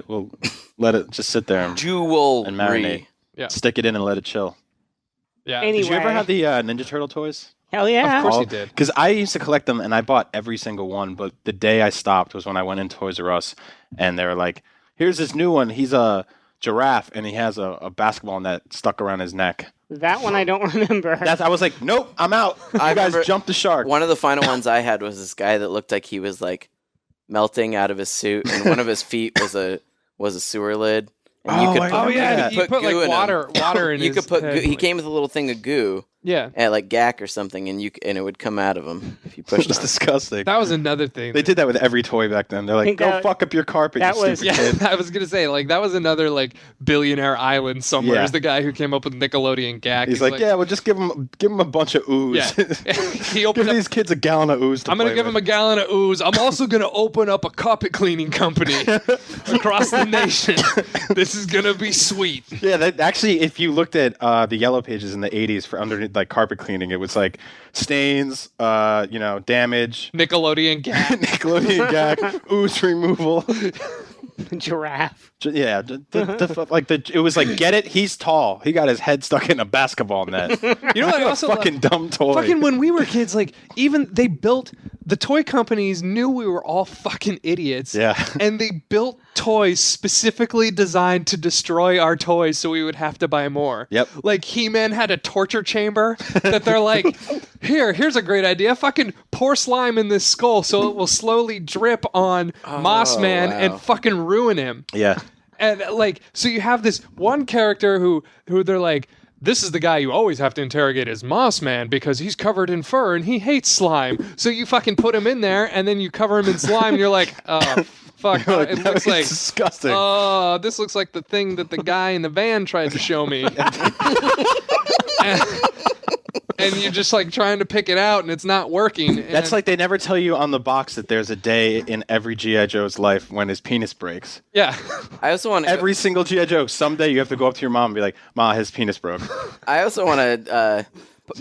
it just sit there and marinate. Yeah. Stick it in and let it chill. Yeah. Did you ever have the Ninja Turtle toys? Hell yeah. Of course you did. Because I used to collect them, and I bought every single one. But the day I stopped was when I went in Toys R Us, and they were like, "Here's this new one. He's a giraffe, and he has a basketball net stuck around his neck." That one I don't remember. I was like, "Nope, I'm out. You guys jumped the shark." One of the final ones I had was this guy that looked like he was like melting out of his suit, and one of his feet was a sewer lid. And you could put like water in you his could put head. goo. He came with a little thing of goo. Yeah. And like gack or something, and it would come out of him if you pushed It's it. disgusting. That was another thing. They did that with every toy back then. They're like, "Go fuck up your carpet, you stupid kid." I was gonna say, like, that was another like billionaire island somewhere. Yeah. Is the guy who came up with Nickelodeon gag. He's like, "Yeah, well, just give him a bunch of ooze. He opened give these kids a gallon of ooze. I'm gonna give him a gallon of ooze. I'm also gonna open up a carpet cleaning company across the nation. This is gonna be sweet." Yeah, actually, if you looked at the yellow pages in the '80s for underneath like carpet cleaning, it was like stains, damage, Nickelodeon gag, ooze removal, giraffe. Yeah, it was like, get it? He's tall. He got his head stuck in a basketball net. You know what? I also fucking dumb toy. Fucking when we were kids, like even they built the toy companies knew we were all fucking idiots. Yeah. And they built toys specifically designed to destroy our toys, so we would have to buy more. Yep. Like He-Man had a torture chamber that they're like, here's a great idea. Fucking pour slime in this skull so it will slowly drip on Moss Man and fucking ruin him. Yeah. And like, so you have this one character who they're like, this is the guy you always have to interrogate as Moss Man because he's covered in fur and he hates slime. So you fucking put him in there and then you cover him in slime and you're like, oh, fuck. It looks like disgusting. Oh, this looks like the thing that the guy in the van tried to show me. And you're just like trying to pick it out and it's not working. That's like they never tell you on the box that there's a day in every G.I. Joe's life when his penis breaks. Yeah. I also want every single G.I. Joe. Someday you have to go up to your mom and be like, "Ma, his penis broke." I also want to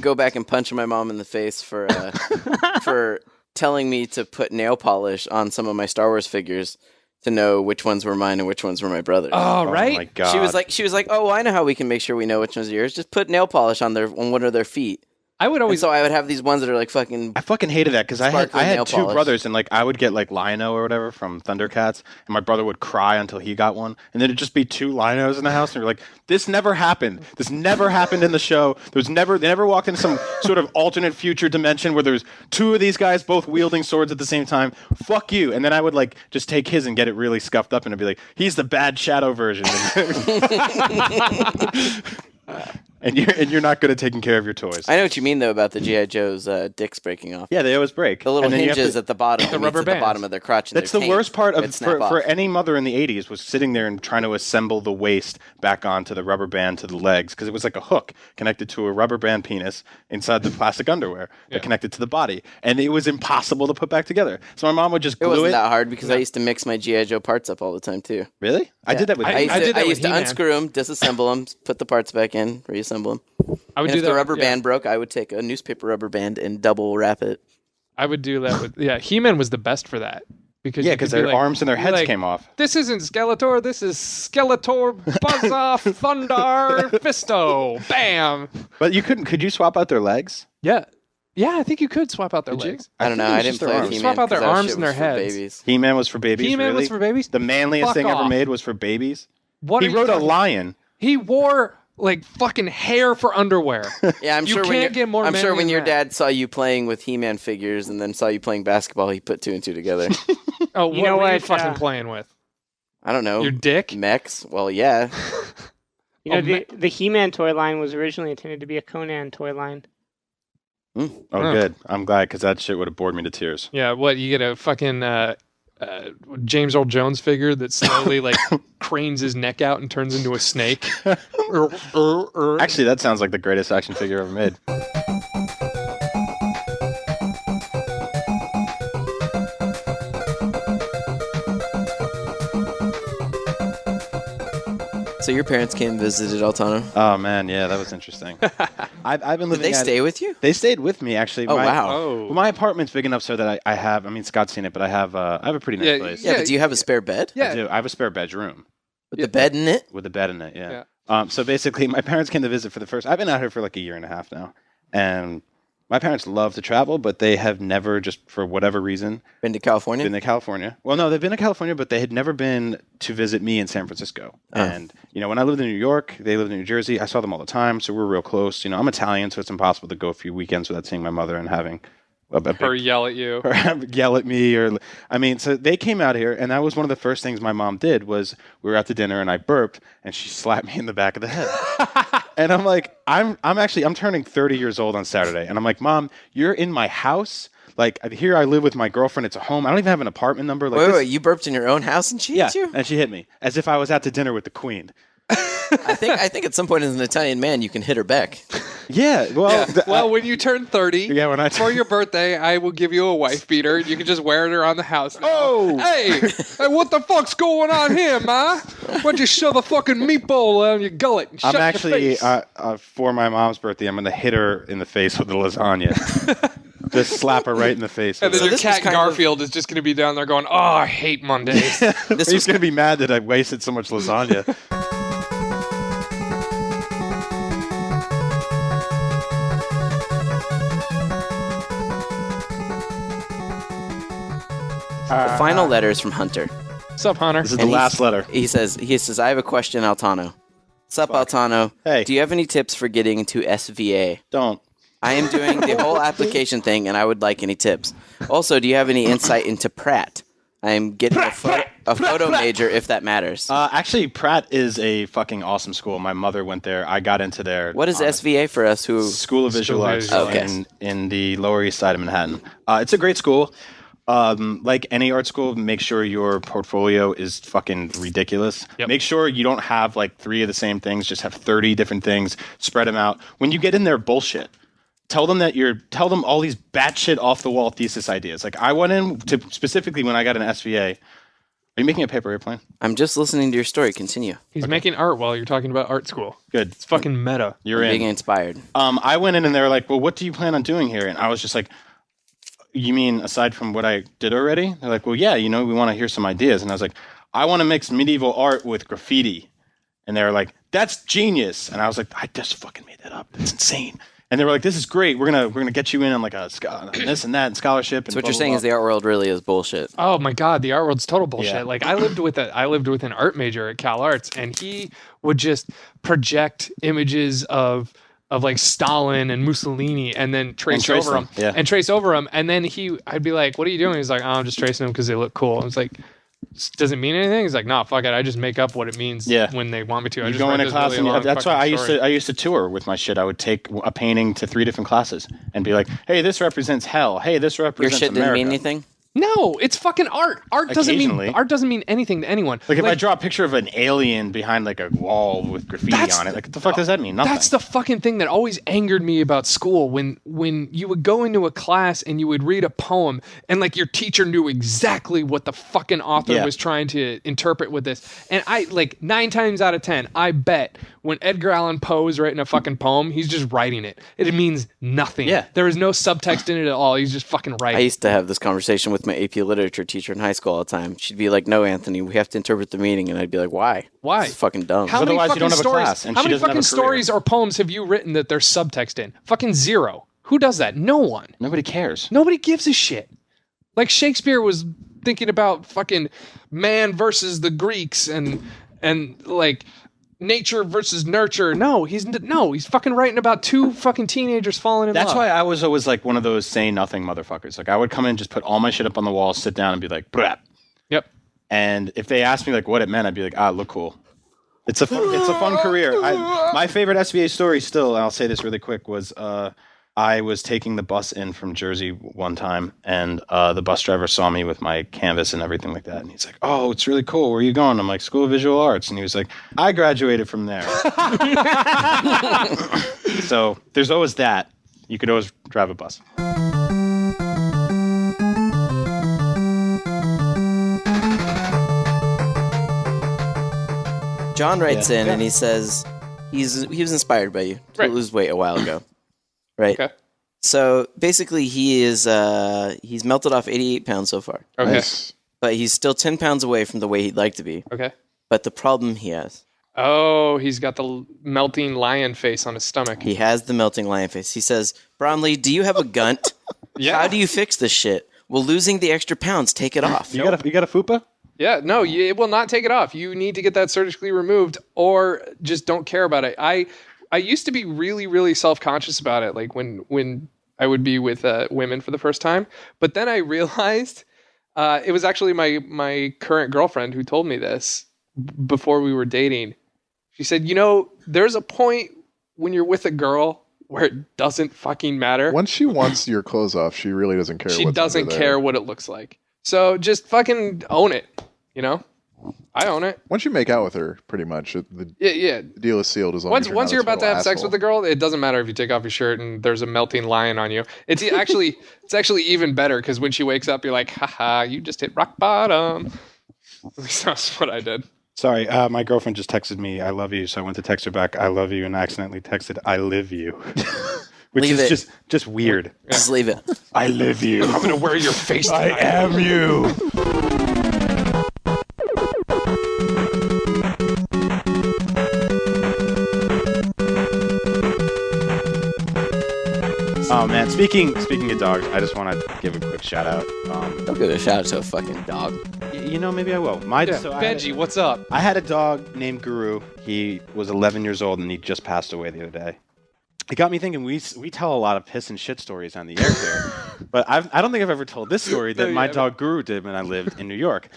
go back and punch my mom in the face for telling me to put nail polish on some of my Star Wars figures to know which ones were mine and which ones were my brother's. Oh, right. Oh my God. She was like, "Oh, I know how we can make sure we know which ones are yours. Just put nail polish on one of their feet." I would always. And so I would have these ones that are like fucking. I fucking hated that because I had nail two polish. brothers, and like I would get like Lino or whatever from Thundercats, and my brother would cry until he got one, and then it'd just be two Linos in the house, and you're like, "This never happened. This never happened in the show. They never walked into some sort of alternate future dimension where there's two of these guys both wielding swords at the same time. Fuck you!" And then I would like just take his and get it really scuffed up, and it'd be like, "He's the bad Shadow version." And you're not good at taking care of your toys. I know what you mean though about the G.I. Joe's dicks breaking off. Yeah, they always break. The little And then you have hinges to- at the bottom, The rubber at the bands. bottom of their crotch. And That's their the taint worst part would of snap for off. any mother in the 80s was sitting there and trying to assemble the waist back onto the rubber band to the legs because it was like a hook connected to a rubber band penis inside the plastic underwear that connected to the body, and it was impossible to put back together. So my mom would just It glue wasn't it. that hard because I used to mix my G.I. Joe parts up all the time too. Really? I did that with. I used to He-Man. unscrew them, disassemble them, put the parts back in, reassemble them. I would and do if that. the rubber yeah. band broke, I would take a newspaper rubber band and double wrap it. I would do that with He-Man was the best for that because Yeah, you could 'cause be their like- arms and their be heads like, came off. This isn't Skeletor. This is Skeletor, Buzz Off, Thundar, Fisto, Bam. But you couldn't. Could you swap out their legs? Yeah, I think you could swap out their legs. I don't know. think it I was didn't just their play with arms. He-Man Swap out their 'cause that arms shit and their was for heads. babies. He-Man was for babies. He-Man really? was for babies? The manliest Fuck thing ever off. made was for babies. What He are you rode a talking- lion. He wore like fucking hair for underwear. Yeah, I'm You sure. can't get more I'm sure manly when than your that. dad saw you playing with He-Man figures and then saw you playing basketball, he put two and two together. Oh, You what know were you what, fucking playing with? I don't know. Your dick? Mechs? Well, yeah. You know, the He-Man toy line was originally intended to be a Conan toy line. Oh, Huh. good. I'm glad because that shit would have bored me to tears. Yeah, what you get a fucking James Earl Jones figure that slowly like cranes his neck out and turns into a snake. Actually, that sounds like the greatest action figure ever made. So your parents came and visited Altano? Oh man, yeah, that was interesting. I've been living. Did they stay with you? They stayed with me actually. Oh, wow. Well, my apartment's big enough so that I have. I mean, Scott's seen it, but I have a pretty nice place. Yeah, but do you have a spare bed? I do. I have a spare bedroom With the bed in it? with a bed in it. Yeah. So basically, my parents came to visit for the first. I've been out here for like a year and a half now, and my parents love to travel, but they have never, just for whatever reason, been to California. Well, no, they've been to California, but they had never been to visit me in San Francisco. And when I lived in New York, they lived in New Jersey. I saw them all the time, so we're real close. I'm Italian, so it's impossible to go a few weekends without seeing my mother and having or yell at you, or yell at me, so they came out here, and that was one of the first things my mom did. Was we were out to dinner and I burped, and she slapped me in the back of the head. And I'm like, I'm turning 30 years old on Saturday, and I'm like, Mom, you're in my house. Like, here I live with my girlfriend. It's a home. I don't even have an apartment number. Like, wait, you burped in your own house and she hit you? And she hit me as if I was out to dinner with the queen. I think at some point as an Italian man you can hit her back. Yeah, well, when you turn 30, for your birthday, I will give you a wife beater. You can just wear it around the house. Now. Oh, hey, what the fuck's going on here, ma? Why'd you shove a fucking meatball down your gullet? And I'm shut actually your face? For my mom's birthday, I'm gonna hit her in the face with the lasagna. Just slap her right in the face. And then your cat Garfield is just going to be down there going, "Oh, I hate Mondays." He's going to be mad that I wasted so much lasagna. The final letter is from Hunter. What's up, Hunter? This is the last letter. He says, I have a question, Altano. What's up, Altano? Hey. Do you have any tips for getting into SVA? Don't. I am doing the whole application thing, and I would like any tips. Also, do you have any insight into Pratt? I am getting a photo major, if that matters. Actually, Pratt is a fucking awesome school. My mother went there. I got into there. What is SVA for us who... School of Visual Arts in the Lower East Side of Manhattan. It's a great school. Like any art school, make sure your portfolio is fucking ridiculous. Yep. Make sure you don't have like 3 of the same things. Just have 30 different things. Spread them out. When you get in there, bullshit. Tell them all these batshit off the wall thesis ideas. Like I went in to specifically when I got an SVA. Are you making a paper airplane? I'm just listening to your story. Continue. He's making art while you're talking about art school. Good. It's fucking meta. You're being inspired. I went in and they were like, "Well, what do you plan on doing here?" And I was just like, "You mean aside from what I did already?" They're like, "Well, yeah, we want to hear some ideas." And I was like, "I want to mix medieval art with graffiti." And they were like, "That's genius." And I was like, "I just fucking made that up. That's insane." And they were like, "This is great. We're gonna get you in on like this and that and scholarship." And so what you're saying is the art world really is bullshit. Oh my god, the art world's total bullshit. Yeah. Like I lived with an art major at Cal Arts, and he would just project images of like Stalin and Mussolini, and then trace over them. Yeah. And trace over them, and then I'd be like, "What are you doing?" He's like, "Oh, I'm just tracing them because they look cool." I was like, "Does it mean anything?" He's like, "No, fuck it. I just make up what it means when they want me to." You go into class, and that's why I used to tour with my shit. I would take a painting to 3 different classes and be like, "Hey, this represents hell. Hey, this represents Your shit America." didn't mean anything? No, it's fucking art. Art doesn't mean anything to anyone. Like if I draw a picture of an alien behind like a wall with graffiti on it, like what the fuck does that mean? Nothing. That's the fucking thing that always angered me about school. When you would go into a class and you would read a poem and like your teacher knew exactly what the fucking author was trying to interpret with this. And I like 9 times out of 10, I bet when Edgar Allan Poe is writing a fucking poem, he's just writing it. It means nothing. Yeah. There is no subtext in it at all. He's just fucking writing. I used to have this conversation with my AP literature teacher in high school all the time. She'd be like, "No, Anthony, we have to interpret the meaning," and I'd be like, "Why? Why? It's fucking dumb." How many Otherwise, fucking you don't have a stories? class, and how she many doesn't have fucking a career. stories or poems have you written that there's subtext in? Fucking zero. Who does that? No one. Nobody cares. Nobody gives a shit. Like Shakespeare was thinking about fucking man versus the Greeks and like nature versus nurture. No, he's fucking writing about 2 fucking teenagers falling in love. That's why I was always like one of those say nothing motherfuckers. Like I would come in, just put all my shit up on the wall, sit down, and be like, "Brap." Yep. And if they asked me like what it meant, I'd be like, look cool. It's a fun career. My favorite SVA story still, and I'll say this really quick, was I was taking the bus in from Jersey one time, and the bus driver saw me with my canvas and everything like that, and he's like, "Oh, it's really cool. Where are you going?" I'm like, "School of Visual Arts," and he was like, "I graduated from there." So there's always that. You could always drive a bus. John writes in and he says he was inspired by you to lose weight a while ago. Right. Okay. So basically, he's melted off 88 pounds so far. Okay. But he's still 10 pounds away from the way he'd like to be. Okay. But the problem he has. Oh, he's got the melting lion face on his stomach. He has the melting lion face. He says, Bronley, do you have a gunt? Yeah. How do you fix this shit? Will losing the extra pounds take it off? You got a fupa? Yeah, no, it will not take it off. You need to get that surgically removed, or just don't care about it. I used to be really, really self-conscious about it, like when I would be with women for the first time. But then I realized it was actually my current girlfriend who told me this before we were dating. She said, there's a point when you're with a girl where it doesn't fucking matter. Once she wants your clothes off, she really doesn't care. She what's doesn't under there. care what it looks like. So just fucking own it, I own it. Once you make out with her, pretty much, Yeah. the deal is sealed. As long as Once you're about to have sex asshole. with a girl, it doesn't matter if you take off your shirt and there's a melting lion on you. It's actually even better because when she wakes up, you're like, haha, you just hit rock bottom. At least that's what I did. Sorry, my girlfriend just texted me, I love you. So I went to text her back, I love you, and I accidentally texted, I live you. Which Leave is it. just weird. Just leave it. I live you. I'm gonna wear your face I tonight. am you. Oh man, speaking of dogs, I just want to give a quick shout out. Don't give a shout out to a fucking dog. Maybe I will. Benji, what's up? I had a dog named Guru. He was 11 years old and he just passed away the other day. It got me thinking. We tell a lot of piss and shit stories on the air here, but I don't think I've ever told this story that my dog Guru did when I lived in New York.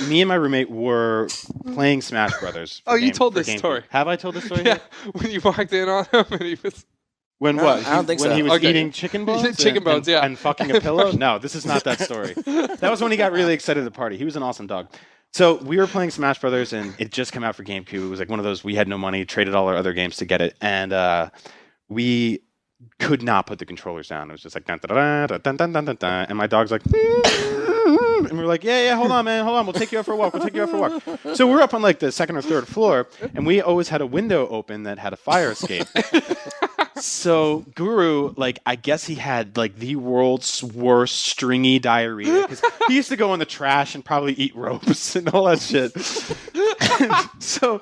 Me and my roommate were playing Smash Brothers. You told this story. Have I told this story? Yeah, when you walked in on him and he was... When No, what? I don't think when so. he was Okay. eating chicken bones? Chicken bones, yeah. And fucking a pillow? No, this is not that story. That was when he got really excited at the party. He was an awesome dog. So we were playing Smash Brothers, and it just came out for GameCube. It was like one of those, we had no money, traded all our other games to get it. And we could not put the controllers down. It was just like, dun, dun, dun, dun, dun, dun, dun, dun. And my dog's like, and we were like, yeah, hold on, man, hold on. We'll take you out for a walk. So we were up on like the second or third floor, and we always had a window open that had a fire escape. So Guru, I guess he had the world's worst stringy diarrhea because he used to go in the trash and probably eat ropes and all that shit. So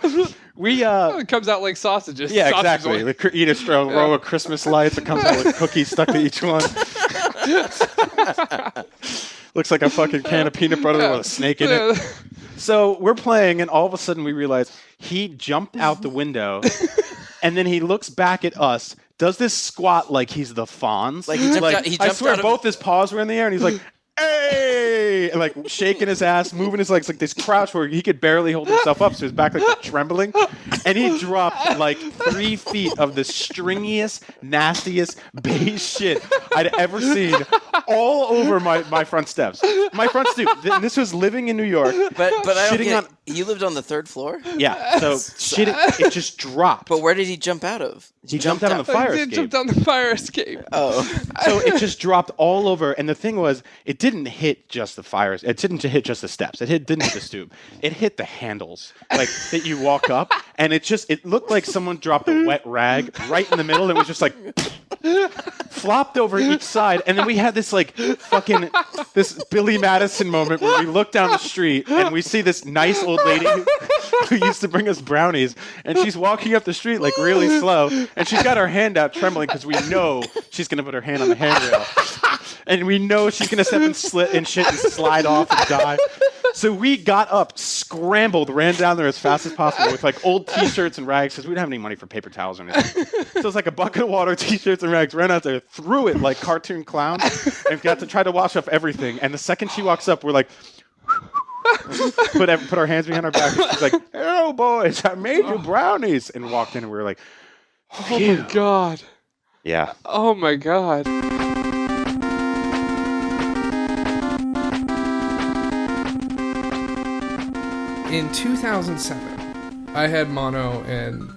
we It comes out like sausages. yeah, Sausage exactly. oil. Eat a row of Christmas lights. It comes out with cookies stuck to each one. Looks like a fucking can of peanut butter with a snake in it. So we're playing, and all of a sudden we realize he jumped out the window, and then he looks back at us, does this squat like he's the Fonz. Like he jumped I out swear, of- both his paws were in the air, and he's like, hey! And shaking his ass, moving his legs, like this crouch where he could barely hold himself up, so his back trembling. And he dropped 3 feet of the stringiest, nastiest beige shit I'd ever seen all over my front steps. My front stoop. This was living in New York. But I don't shitting get, on. you lived on the third floor? Yeah, so shitting, it just dropped. But where did he jump out of? He jumped out on the fire He escape. jumped on the fire escape. Oh. So it just dropped all over, and the thing was, it didn't hit just the fires. It didn't hit just the steps. Didn't hit the stoop. It hit the handles, that you walk up, and it looked like someone dropped a wet rag right in the middle. And it was just flopped over each side, and then we had this this Billy Madison moment where we look down the street and we see this nice old lady who used to bring us brownies, and she's walking up the street really slow, and she's got her hand out trembling because we know she's gonna put her hand on the handrail, and we know she's gonna step and slip and shit and slide off and die. So we got up, scrambled, ran down there as fast as possible with old T-shirts and rags because we didn't have any money for paper towels or anything. So it was a bucket of water, T-shirts and rags. Ran out there, threw it like cartoon clown, and got to try to wash off everything. And the second she walks up, we're like, put our hands behind our back. And she's like, "Hello, boys, I made you brownies," and walked in, and we were like, Oh my god. "Yeah." Oh my god. In 2007, I had mono and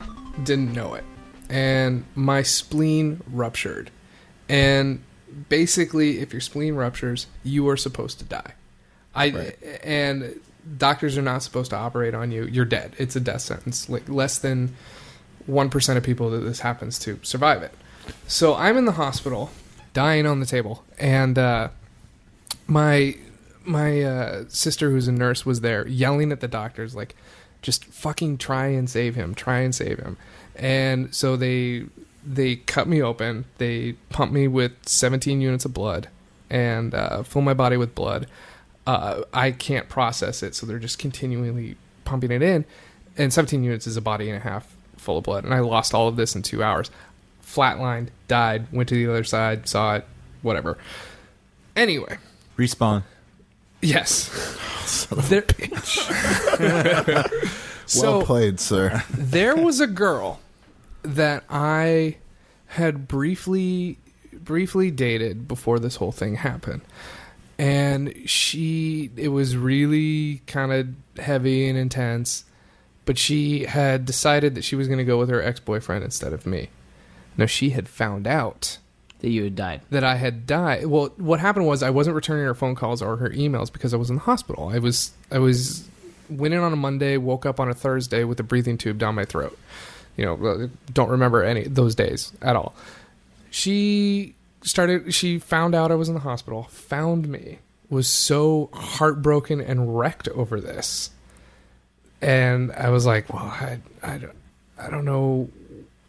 didn't know it. And my spleen ruptured. And basically, if your spleen ruptures, you are supposed to die. And doctors are not supposed to operate on you. You're dead. It's a death sentence. Less than 1% of people that this happens to survive it. So I'm in the hospital, dying on the table, and my sister, who's a nurse, was there yelling at the doctors, like, just fucking try and save him. And so they cut me open. They pumped me with 17 units of blood and fill my body with blood. I can't process it, so they're just continually pumping it in. And 17 units is a body and a half full of blood. And I lost all of this in 2 hours. Flatlined, died, went to the other side, saw it, whatever. Anyway. Respawn. Yes. Son of a bitch. So, well played, sir. There was a girl that I had briefly dated before this whole thing happened. And it was really kind of heavy and intense, but she had decided that she was going to go with her ex-boyfriend instead of me. No, she had found out that you had died. That I had died. Well, what happened was I wasn't returning her phone calls or her emails because I was in the hospital. I was went in on a Monday, woke up on a Thursday with a breathing tube down my throat. Don't remember any of those days at all. She found out I was in the hospital, found me, was so heartbroken and wrecked over this. And I was like, well, I don't know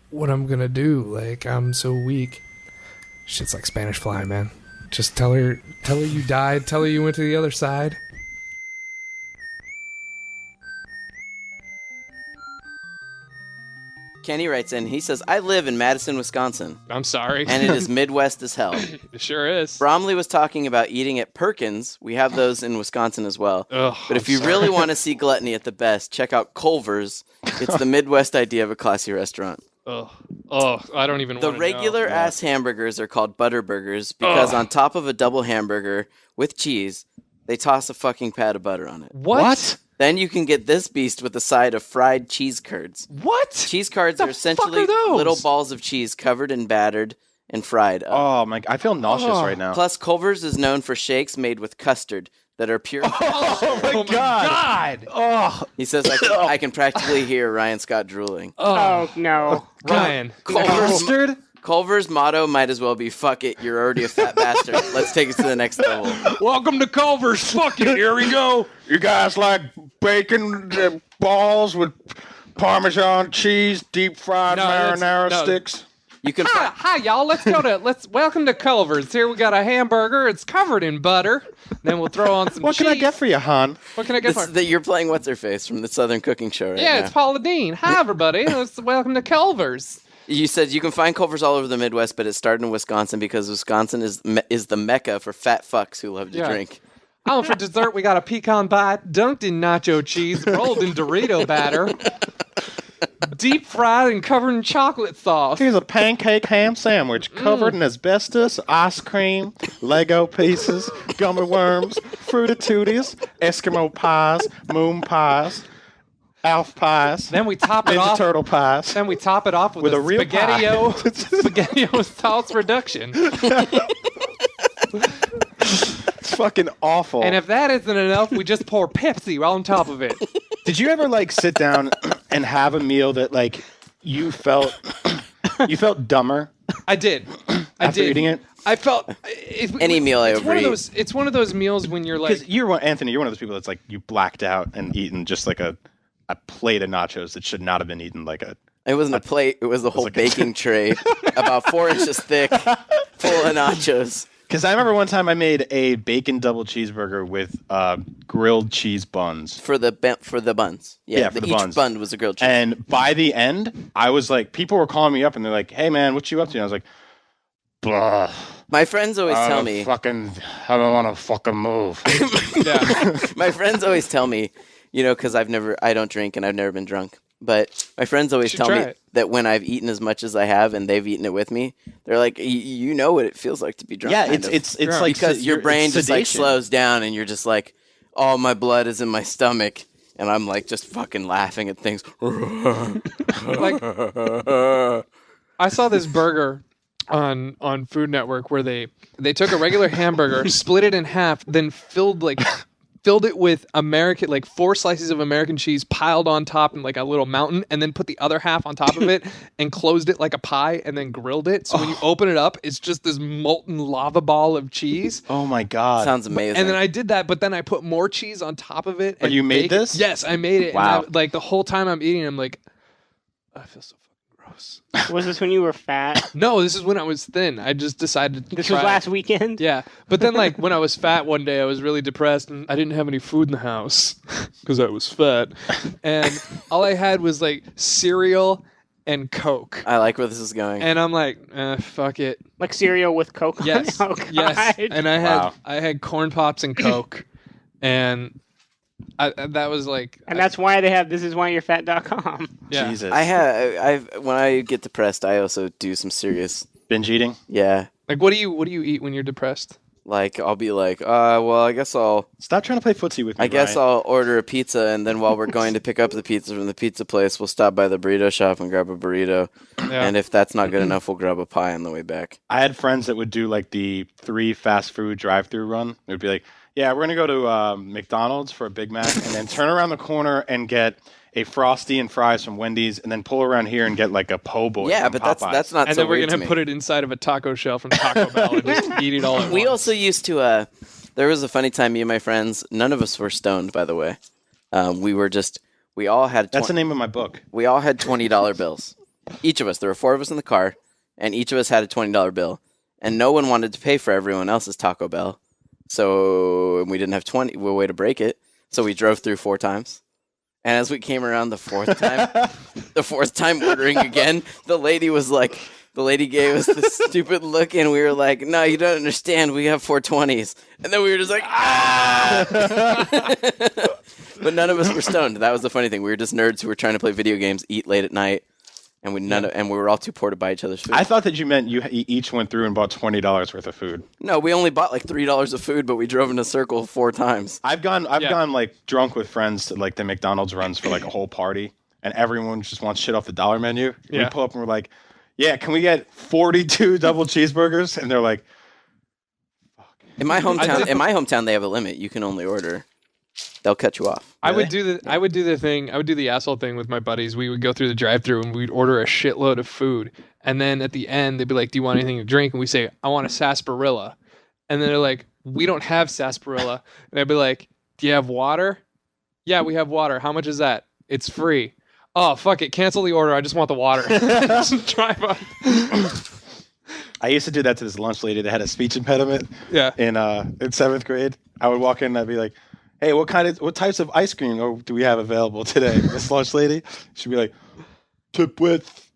what I'm going to do. Like, I'm so weak. Shit's like Spanish fly, man. Just tell her you died, tell her you went to the other side. Kenny writes in, he says, I live in Madison, Wisconsin. I'm sorry. And it is Midwest as hell. It sure is. Bromley was talking about eating at Perkins. We have those in Wisconsin as well. Ugh, but if you really want to see gluttony at the best, check out Culver's. It's the Midwest idea of a classy restaurant. Oh, I don't even want to know. The regular ass hamburgers are called butter burgers because on top of a double hamburger with cheese, they toss a fucking pat of butter on it. What? Then you can get this beast with a side of fried cheese curds. What? Cheese curds are essentially little balls of cheese covered and battered and fried up. Oh my! I feel nauseous right now. Plus, Culver's is known for shakes made with custard that are pure. Oh my God! Oh, he says I can practically hear Ryan Scott drooling. Oh no, Ryan! Culver's motto might as well be "Fuck it, you're already a fat bastard. Let's take it to the next level." Welcome to Culver's. Fuck it, here we go. You guys like bacon balls with Parmesan cheese, deep fried marinara sticks? You can. Hi, y'all. Welcome to Culver's. Here we got a hamburger. It's covered in butter. Then we'll throw on some. What cheese. can I get for you, hon? What can I get for you? That you're playing What's Her Face from the Southern Cooking Show right now. Yeah, it's Paula Dean. Hi, everybody. Welcome to Culver's. You said you can find Culver's all over the Midwest, but it started in Wisconsin because Wisconsin is the mecca for fat fucks who love to drink. Oh, for dessert, we got a pecan bite dunked in nacho cheese, rolled in Dorito batter, deep fried and covered in chocolate sauce. Here's a pancake ham sandwich covered in asbestos, ice cream, Lego pieces, gummy worms, Fruity Tooties, Eskimo pies, moon pies, Alf pies. Then we top it Ninja off. Turtle pies. Then we top it off with a real spaghetti-o sauce reduction. It's fucking awful. And if that isn't enough, we just pour Pepsi on top of it. Did you ever sit down and have a meal that you felt dumber? I did. After eating it? I felt any meal I overeat. It's one of those meals when you're like, because Anthony, you're one of those people that's you blacked out and eaten just a plate of nachos that should not have been eaten It wasn't a plate. It was the whole baking tray, about 4 inches thick, full of nachos. Because I remember one time I made a bacon double cheeseburger with grilled cheese buns. For the buns. Yeah, for the each buns. bun was a grilled cheese. And by the end, I was people were calling me up and they're like, "Hey man, what you up to?" And I was like, "Blah." My friends always tell me, I don't want to fucking move. My friends always tell me, because I don't drink and I've never been drunk. But my friends always tell me that when I've eaten as much as I have and they've eaten it with me, they're like, you know what it feels like to be drunk. Yeah, it's like because your brain just slows down and you're just like, oh, my blood is in my stomach. And I'm just fucking laughing at things. I saw this burger on Food Network where they took a regular hamburger, split it in half, then filled filled it with American, like 4 slices of American cheese piled on top in like a little mountain, and then put the other half on top of it and closed it like a pie and then grilled it. So when you open it up, it's just this molten lava ball of cheese. Oh my God. Sounds amazing. And then I did that, but then I put more cheese on top of it. And you made this? Yes, I made it. Wow. And like the whole time I'm eating, I'm like, I feel so fucking gross. Was this when you were fat? No, this is when I was thin. I just decided to This try was it. last weekend? Yeah. But then, like, when I was fat one day, I was really depressed and I didn't have any food in the house because I was fat. And all I had was, like, cereal and Coke. I like where this is going. And I'm like, fuck it. Like cereal with Coke Yes. on it? Oh, God. Yes. And I Wow. had corn pops and Coke. And that was like... And that's why they have thisiswhyyourfat.com. Yeah. Jesus. When I get depressed, I also do some serious binge eating. Yeah. Like, what do you eat when you're depressed? Like, I'll be like, well, I guess I'll... Stop trying to play footsie with me, I guess Ryan. I'll order a pizza, and then while we're going to pick up the pizza from the pizza place, we'll stop by the burrito shop and grab a burrito. Yeah. And if that's not good enough, we'll grab a pie on the way back. I had friends that would do like the 3 fast food drive-through run. It would be like, yeah, we're going to go to McDonald's for a Big Mac and then turn around the corner and get a Frosty and fries from Wendy's and then pull around here and get like a po' boy Yeah, from but Popeyes. that's not And so then we're weird going to to put me. it inside of a taco shell from Taco Bell and just eat it all at We once. also used to, there was a funny time, me and my friends, none of us were stoned, by the way. We all had... That's the name of my book. We all had $20 bills. Each of us. There were 4 of us in the car, and each of us had a $20 bill. And no one wanted to pay for everyone else's Taco Bell. So we didn't have a way to break it. So we drove through 4 times. And as we came around the 4th time ordering again, the lady gave us this stupid look, and we were like, no, you don't understand. We have 420s. And then we were just like, ah! But none of us were stoned. That was the funny thing. We were just nerds who were trying to play video games, eat late at night, and we were all too poor to buy each other's food. I thought that you meant you each went through and bought $20 worth of food. No, we only bought like $3 of food, but we drove in a circle 4 times. I've gone like drunk with friends to like the McDonald's runs for like a whole party, and everyone just wants shit off the dollar menu. Yeah. We pull up and we're like, yeah, can we get 42 double cheeseburgers? And they're like, In my hometown, they have a limit. You can only order. They'll cut you off. I would do the asshole thing with my buddies. We would go through the drive-thru and we'd order a shitload of food, and then at the end they'd be like, "Do you want anything to drink?" And we say, "I want a sarsaparilla," and then they're like, "We don't have sarsaparilla," and I'd be like, "Do you have water?" "Yeah, we have water." "How much is that?" "It's free." "Oh, fuck it, cancel the order. I just want the water." Just drive on. I used to do that to this lunch lady that had a speech impediment. Yeah. In 7th grade, I would walk in and I'd be like, "Hey, what types of ice cream do we have available today, Miss Lunch Lady?" She'd be like, "Tip with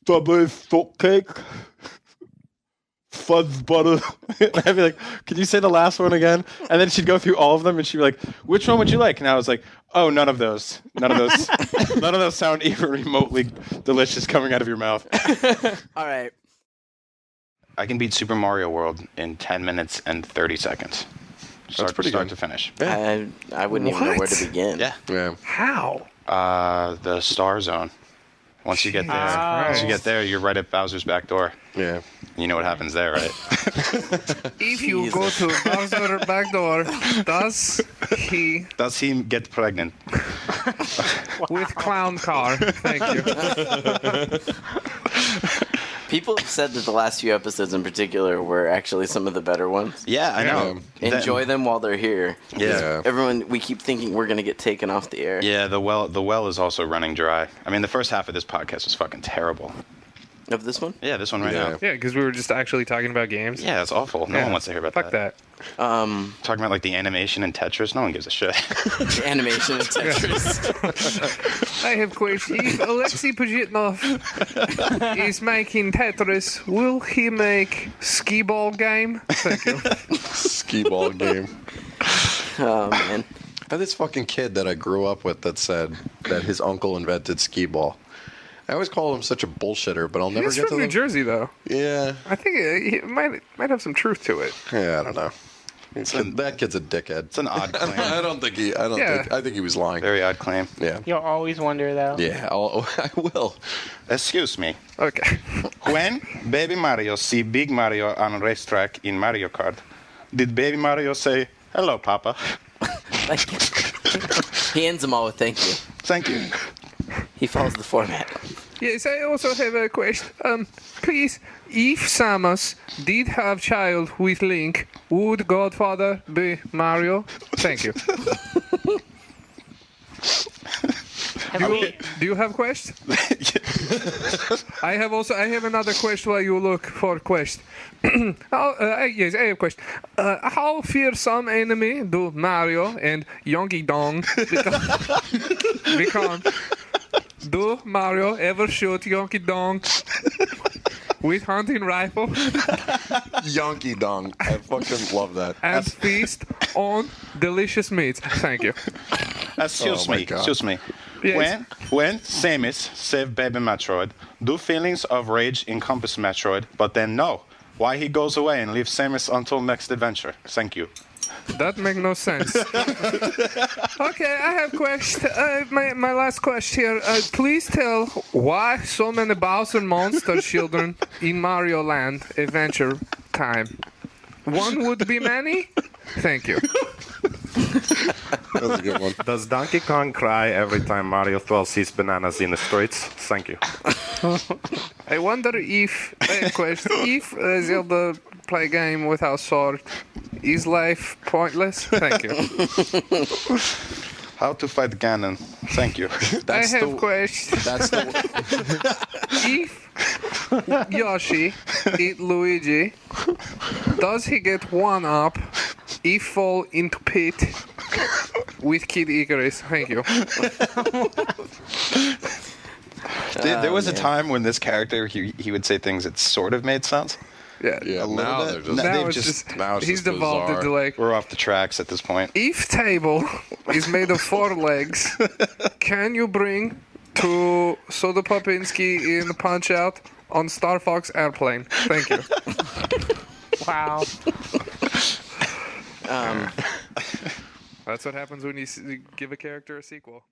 strawberry shortcake, fudge butter." And I'd be like, "Can you say the last one again?" And then she'd go through all of them and she'd be like, "Which one would you like?" And I was like, "Oh, none of those. None of those. None of those sound even remotely delicious coming out of your mouth." All right. I can beat Super Mario World in 10 minutes and 30 seconds. Start to finish. I wouldn't even know where to begin. Yeah. How? The Star Zone. Once you get there, you're right at Bowser's back door. Yeah. You know what happens there, right? If you go to Bowser's back door, does he get pregnant? with clown car? Thank you. People have said that the last few episodes in particular were actually some of the better ones. Yeah, I know. Enjoy them while they're here. Yeah. Everyone, we keep thinking we're going to get taken off the air. Yeah, the well is also running dry. I mean, the first half of this podcast was fucking terrible. Of this one? Yeah, this one right now. Yeah, because we were just actually talking about games. Yeah, that's awful. No one wants to hear about Fuck that. Talking about like the animation in Tetris, no one gives a shit. Animation in Tetris. I have question. If Alexei Pajitnov is making Tetris, will he make skee-ball game? Thank you. Skee-ball game. Oh, man. I had this fucking kid that I grew up with that said that his uncle invented skee-ball. I always call him such a bullshitter, but I'll never He's get to from New Jersey, though. Yeah. I think it might have some truth to it. Yeah, I don't know. That kid's a dickhead. It's an odd claim. I think he was lying. Very odd claim. Yeah. You'll always wonder, though. Yeah, I will. Excuse me. Okay. When Baby Mario see Big Mario on a racetrack in Mario Kart, did Baby Mario say, Hello, Papa. He ends them all with thank you. Thank you. He follows the format. Yes, I also have a question. Please, if Samus did have child with Link, would Godfather be Mario? Thank you. Do you have questions? I have another question while you look for quest. Yes, I have a question. How fearsome enemy do Mario and Yonky Dong become? Do Mario ever shoot Yonky Dong with hunting rifle? Yonky Dong. I fucking love that. And feast on delicious meats. Thank you. Excuse me. Yes. When Samus saved Baby Metroid, do feelings of rage encompass Metroid, but then no? Why he goes away and leaves Samus until next adventure? Thank you. That makes no sense. Okay, I have question. My last question here. Please tell why so many Bowser monster children in Mario Land Adventure Time. One would be many? Thank you. That's a good one. Does Donkey Kong cry every time Mario 12 sees bananas in the streets? Thank you. I wonder if Zelda play game without sword, is life pointless? Thank you. How to fight Ganon? Thank you. I have question. That's the. If Yoshi eat Luigi, does he get one up if fall into pit with Kid Icarus? Thank you. There was a time when this character he would say things that sort of made sense. Yeah, a little now bit. they're just- Now it's just he's devolved into like we're off the tracks at this point. if table is made of 4 legs, can you bring to Soda Popinski in Punch Out on Star Fox Airplane? Thank you. Wow. That's what happens when you give a character a sequel.